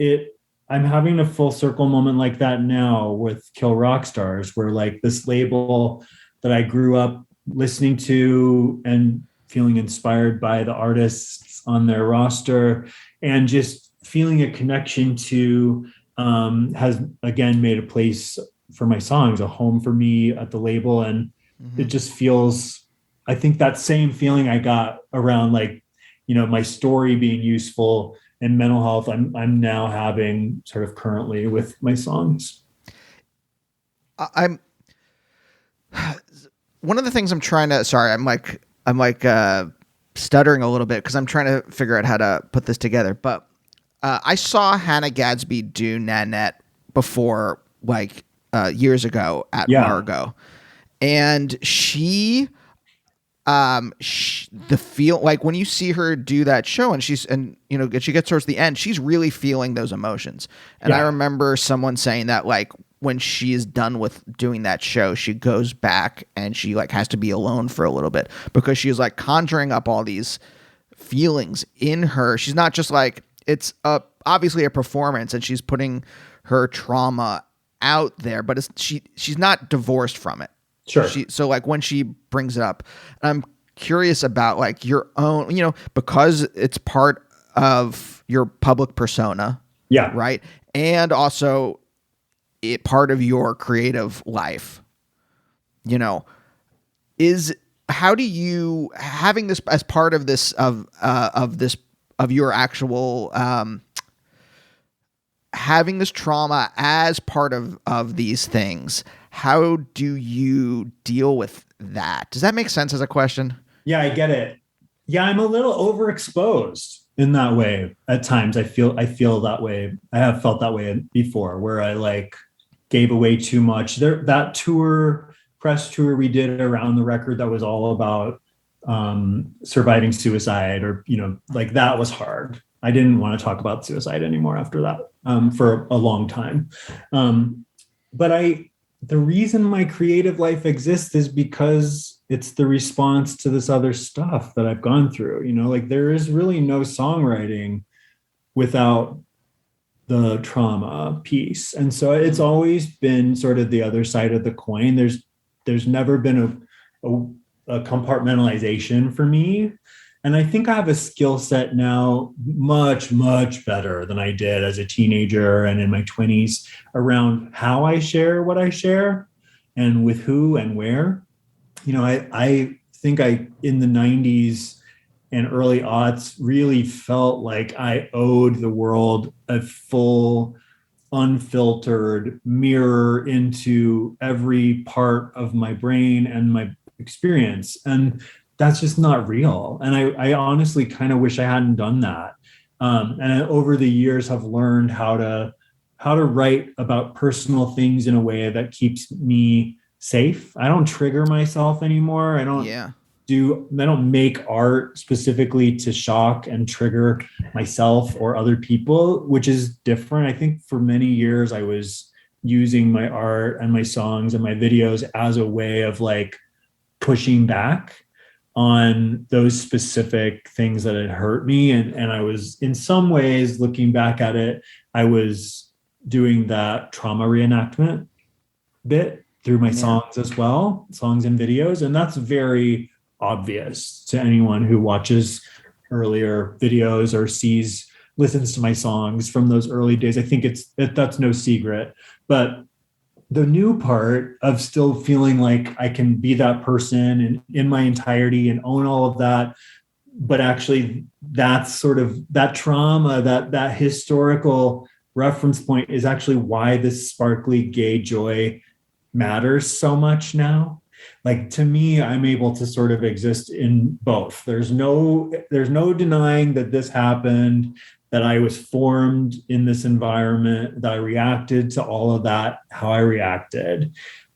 I'm having a full circle moment like that now with Kill Rock Stars, where like this label that I grew up listening to and feeling inspired by the artists on their roster and just feeling a connection to has again made a place for my songs, a home for me at the label. And it just feels, I think that same feeling I got around like, my story being useful in mental health, I'm now having sort of currently with my songs. I'm one of the things I'm trying to, sorry, I'm like stuttering a little bit because I'm trying to figure out how to put this together. But I saw Hannah Gadsby do Nanette before, like years ago at Margo, and she the feel like when you see her do that show and she gets towards the end, she's really feeling those emotions. And I remember someone saying that like when she is done with doing that show, she goes back and she like has to be alone for a little bit because she's like conjuring up all these feelings in her. She's not just like, it's obviously a performance and she's putting her trauma out there, but she's not divorced from it. Sure. So like when she brings it up, I'm curious about like your own, because it's part of your public persona. Yeah. Right. And also part of your creative life, is how do you having this as part of this, of your actual, having this trauma as part of these things, how do you deal with that? Does that make sense as a question? Yeah, I get it. Yeah, I'm a little overexposed in that way. At times I feel that way. I have felt that way before where I like gave away too much. That press tour we did around the record that was all about surviving suicide or, like that was hard. I didn't want to talk about suicide anymore after that for a long time. But the reason my creative life exists is because it's the response to this other stuff that I've gone through. Like there is really no songwriting without the trauma piece. And so it's always been sort of the other side of the coin. There's never been a compartmentalization for me. And I think I have a skill set now much, much better than I did as a teenager and in my 20s around how I share what I share and with who and where. I think in the 90s and early aughts really felt like I owed the world a full, unfiltered mirror into every part of my brain and my experience. And that's just not real. And I honestly kind of wish I hadn't done that. And over the years have learned how to write about personal things in a way that keeps me safe. I don't trigger myself anymore. I don't make art specifically to shock and trigger myself or other people, which is different. I think for many years I was using my art and my songs and my videos as a way of like pushing back on those specific things that had hurt me. And I was, in some ways, looking back at it, I was doing that trauma reenactment bit through my songs as well, songs and videos. And that's very obvious to anyone who watches earlier videos or listens to my songs from those early days. I think that's no secret. But the new part of still feeling like I can be that person and in my entirety and own all of that. But actually that's sort of that trauma, that historical reference point is actually why this sparkly gay joy matters so much now. Like, to me, I'm able to sort of exist in both. There's no denying that this happened, that I was formed in this environment, that I reacted to all of that, how I reacted,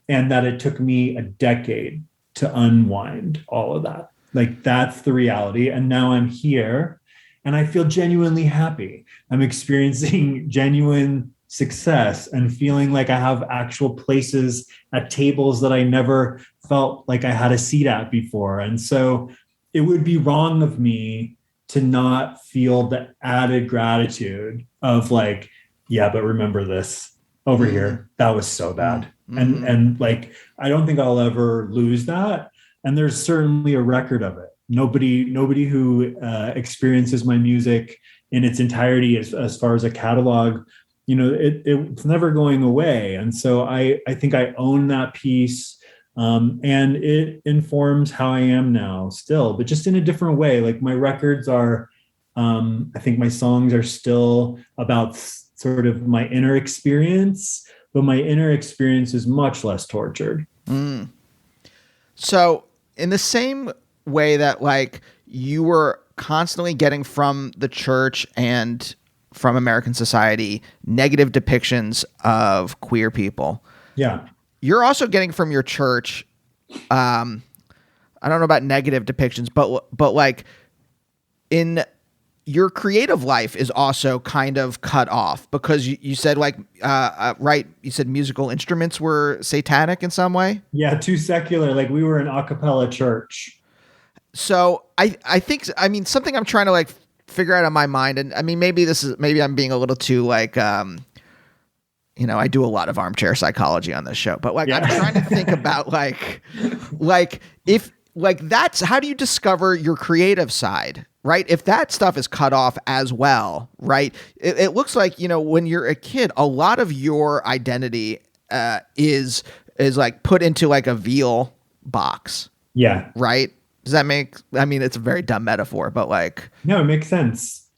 and that it took me a decade to unwind all of that. Like, that's the reality. And now I'm here and I feel genuinely happy. I'm experiencing genuine success and feeling like I have actual places at tables that I never felt like I had a seat at before. And so it would be wrong of me to not feel the added gratitude of like, yeah, but remember this over here, that was so bad. And like, I don't think I'll ever lose that. And there's certainly a record of it. Nobody who experiences my music in its entirety as far as a catalog, it's never going away. And so I think I own that piece. And it informs how I am now still, but just in a different way. Like, my records are, I think my songs are still about sort of my inner experience, but my inner experience is much less tortured. So in the same way that like you were constantly getting from the church and from American society negative depictions of queer people. Yeah. You're also getting from your church, I don't know about negative depictions, but like in your creative life is also kind of cut off because you said like, right. You said musical instruments were satanic in some way. Yeah. Too secular. Like, we were an a cappella church. So I think, something I'm trying to like figure out in my mind. And I mean, maybe I'm being a little too like, I do a lot of armchair psychology on this show, but like, yeah. I'm trying to think about like if like, that's how do you discover your creative side, right? If that stuff is cut off as well, right? It looks like, when you're a kid, a lot of your identity is like put into like a veal box. Yeah. Right. Does that it's a very dumb metaphor, but like, no, it makes sense.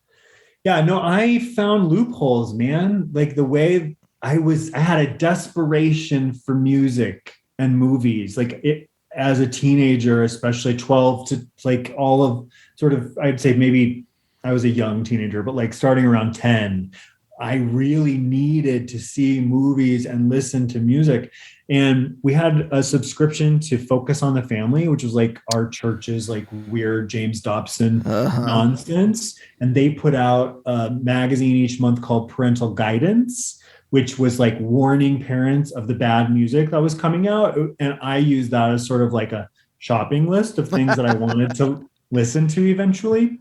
Yeah, no, I found loopholes, man. Like, the way I had a desperation for music and movies, like it as a teenager, especially 12 to like all of sort of, I'd say maybe I was a young teenager, but like starting around 10, I really needed to see movies and listen to music. And we had a subscription to Focus on the Family, which was like our church's like weird James Dobson nonsense. And they put out a magazine each month called Parental Guidance, which was like warning parents of the bad music that was coming out. And I used that as sort of like a shopping list of things that I wanted to listen to eventually.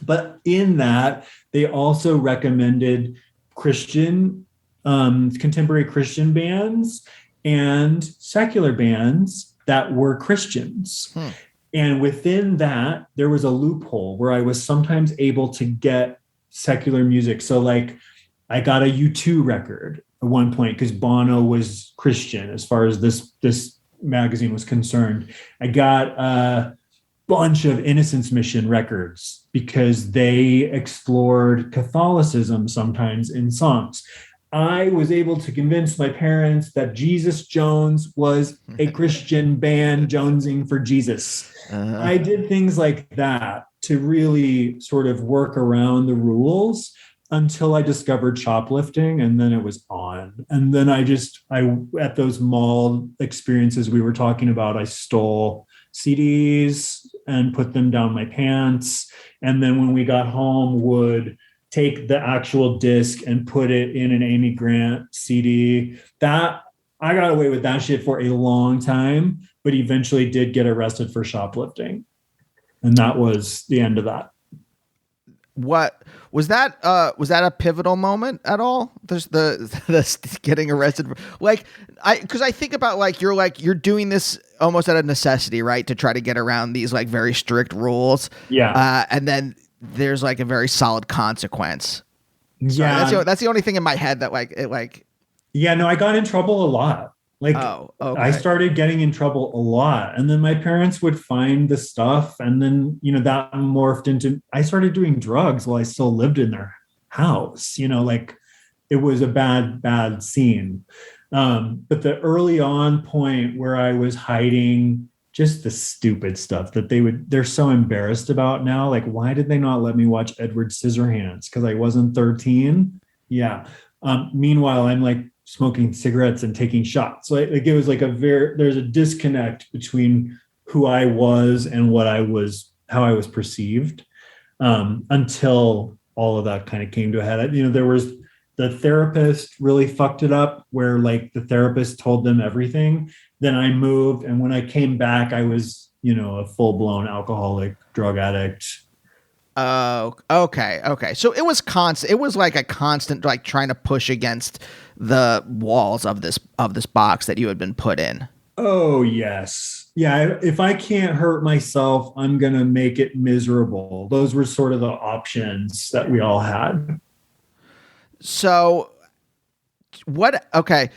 But in that, they also recommended contemporary Christian bands and secular bands that were Christians. And within that, there was a loophole where I was sometimes able to get secular music. So like, I got a U2 record at one point because Bono was Christian as far as this magazine was concerned. I got a bunch of Innocence Mission records because they explored Catholicism sometimes in songs. I was able to convince my parents that Jesus Jones was a Christian band jonesing for Jesus. I did things like that to really sort of work around the rules until I discovered shoplifting, and then it was on. And then I at those mall experiences we were talking about, I stole CDs and put them down my pants. And then when we got home, would take the actual disc and put it in an Amy Grant CD. That I got away with that shit for a long time, but eventually did get arrested for shoplifting. And that was the end of that. What was that? Was that a pivotal moment at all? There's the getting arrested. Because I think about you're doing this almost out of necessity, right? To try to get around these like very strict rules. Yeah. And then there's like a very solid consequence. Yeah. That's the only thing in my head that like it like. Yeah, no, I got in trouble a lot. Like Oh, I okay. started getting in trouble a lot. And then my parents would find the stuff. And then, that morphed into I started doing drugs while I still lived in their house. Like it was a bad, bad scene. But the early on point where I was hiding just the stupid stuff that they're so embarrassed about now. Like, why did they not let me watch Edward Scissorhands? Because I wasn't 13. Yeah. Meanwhile, I'm like smoking cigarettes and taking shots. So like it was like there's a disconnect between who I was and how I was perceived, until all of that kind of came to a head. There was the therapist really fucked it up where like the therapist told them everything. Then I moved. And when I came back, I was, a full blown alcoholic, drug addict. Oh, okay, okay. So it was constant. It was like a constant, like trying to push against the walls of this box that you had been put in. Oh, yes. Yeah. If I can't hurt myself, I'm going to make it miserable. Those were sort of the options that we all had. So what? Okay,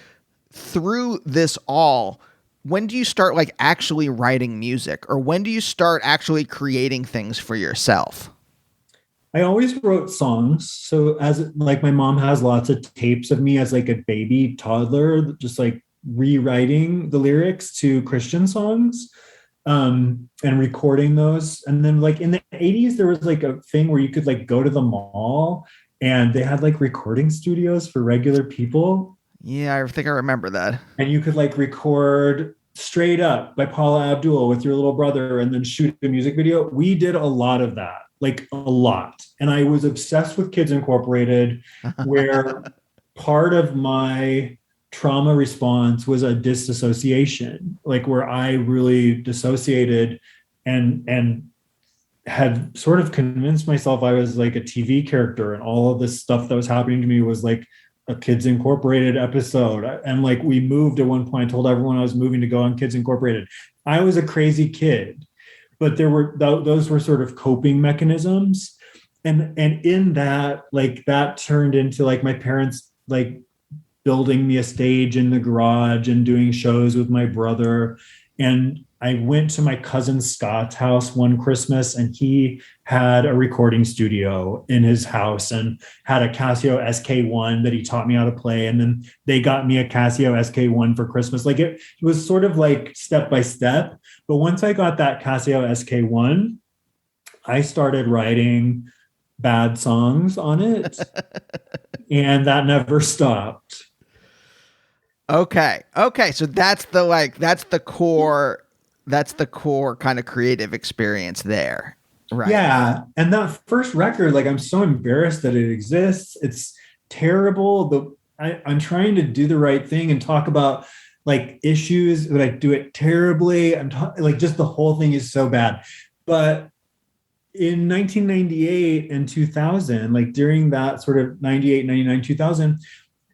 through this all, when do you start like actually writing music, or when do you start actually creating things for yourself? I always wrote songs. So as like my mom has lots of tapes of me as like a baby toddler, just like rewriting the lyrics to Christian songs, and recording those. And then like in the 80s, there was like a thing where you could like go to the mall and they had like recording studios for regular people. Yeah, I think I remember that. And you could like record Straight Up by Paula Abdul with your little brother and then shoot a music video. We did a lot of that, like a lot. And I was obsessed with Kids Incorporated, where part of my trauma response was a disassociation, like where I really dissociated and had sort of convinced myself I was like a TV character, and all of this stuff that was happening to me was like a Kids Incorporated episode. And like we moved at one point, I told everyone I was moving to go on Kids Incorporated. I was a crazy kid, but those were sort of coping mechanisms. And in that, like that turned into like my parents like building me a stage in the garage and doing shows with my brother. And I went to my cousin Scott's house one Christmas, and he had a recording studio in his house and had a Casio SK1 that he taught me how to play. And then they got me a Casio SK1 for Christmas. Like it was sort of like step by step. But once I got that Casio SK1, I started writing bad songs on it, and that never stopped. Okay. Okay. So that's the core kind of creative experience there. Right. Yeah. And that first record, like I'm so embarrassed that it exists. It's terrible. I'm trying to do the right thing and talk about like issues, but I do it terribly. Like just the whole thing is so bad. But in 1998 and 2000, like during that sort of 98, 99, 2000,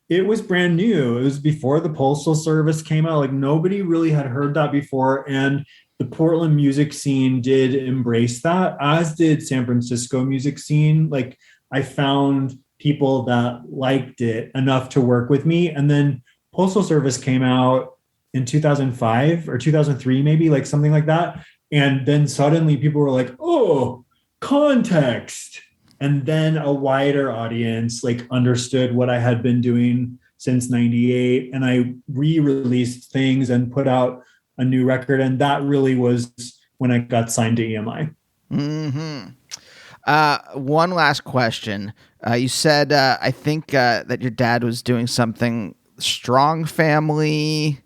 it was brand new. It was before the Postal Service came out. Like nobody really had heard that before. And the Portland music scene did embrace that, as did San Francisco music scene. Like I found people that liked it enough to work with me. And then Postal Service came out in 2005 or 2003, maybe like something like that. And then suddenly people were like, oh, context. And then a wider audience like understood what I had been doing since 98. And I re-released things and put out a new record. And that really was when I got signed to EMI. Mm-hmm. One last question. You said, I think that your dad was doing something strong family.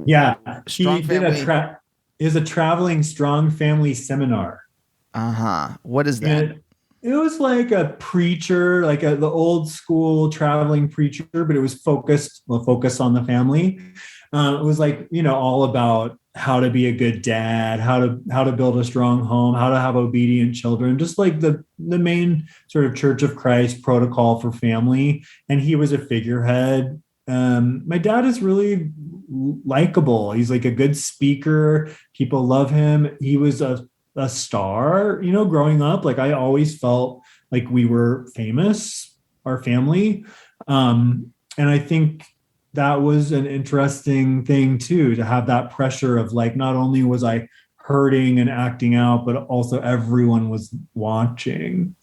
Yeah. Strong He did family. is a traveling strong family seminar. Uh-huh. What is that? And it was like a preacher, like the old school traveling preacher, but it was focused on the family. It was like, all about how to be a good dad, how to build a strong home, how to have obedient children, just like the main sort of Church of Christ protocol for family. And he was a figurehead. My dad is really likable. He's like a good speaker. People love him. He was a star, growing up. Like I always felt like we were famous, our family. And I think that was an interesting thing too, to have that pressure of like, not only was I hurting and acting out, but also everyone was watching.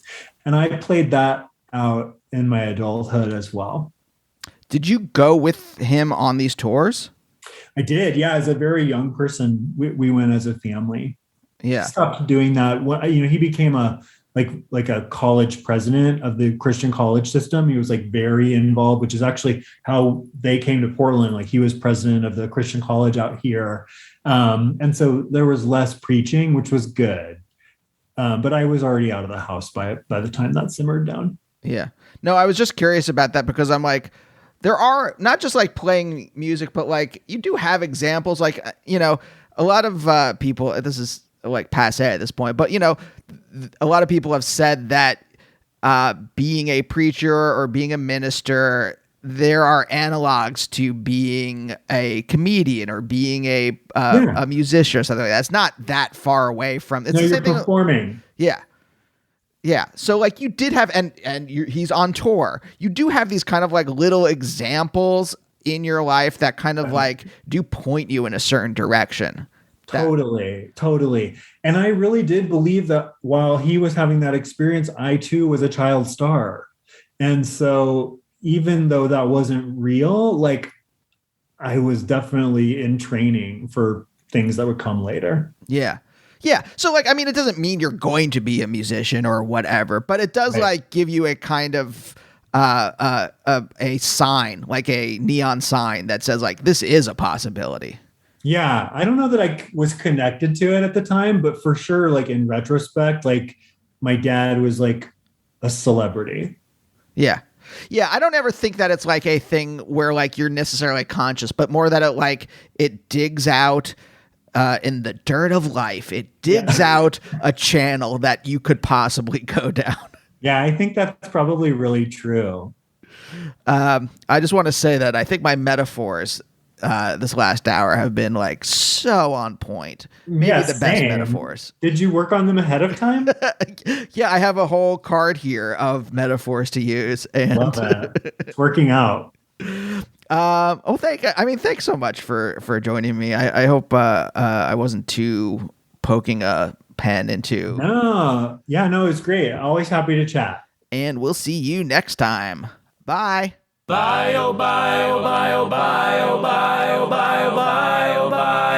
And I played that out in my adulthood as well. Did you go with him on these tours? I did. Yeah. As a very young person, we went as a family. Yeah. Stopped doing that. He became like a college president of the Christian college system. He was like very involved, which is actually how they came to Portland. Like he was president of the Christian college out here. And so there was less preaching, which was good. But I was already out of the house by the time that simmered down. Yeah. No, I was just curious about that because I'm like, there are not just like playing music, but like you do have examples. Like, a lot of people, this is like passe at this point, but a lot of people have said that being a preacher or being a minister, there are analogs to being a comedian or being a musician or something like that. It's not that far away from. It's no, the you're same thing. Performing. Yeah. Yeah. So like you did have, he's on tour. You do have these kind of like little examples in your life that kind of like do point you in a certain direction. Totally. And I really did believe that while he was having that experience, I too was a child star. And so even though that wasn't real, like I was definitely in training for things that would come later. Yeah. Yeah. So like, I mean, it doesn't mean you're going to be a musician or whatever, but it does like give you a kind of a sign, like a neon sign that says like, this is a possibility. Yeah. I don't know that I was connected to it at the time, but for sure, like in retrospect, like my dad was like a celebrity. Yeah. Yeah. I don't ever think that it's like a thing where like you're necessarily conscious, but more that it digs out in the dirt of life. It digs out a channel that you could possibly go down. Yeah, I think that's probably really true. I just want to say that I think my metaphors this last hour have been like so on point. Maybe the best metaphors. Did you work on them ahead of time? Yeah, I have a whole card here of metaphors to use. And love that. It's working out. Thanks so much for joining me. I hope I wasn't too poking a pen into. No, it's great. Always happy to chat. And we'll see you next time. Bye. Bye, oh bye, oh bye, oh bye, oh bye, oh bye, oh bye, oh bye.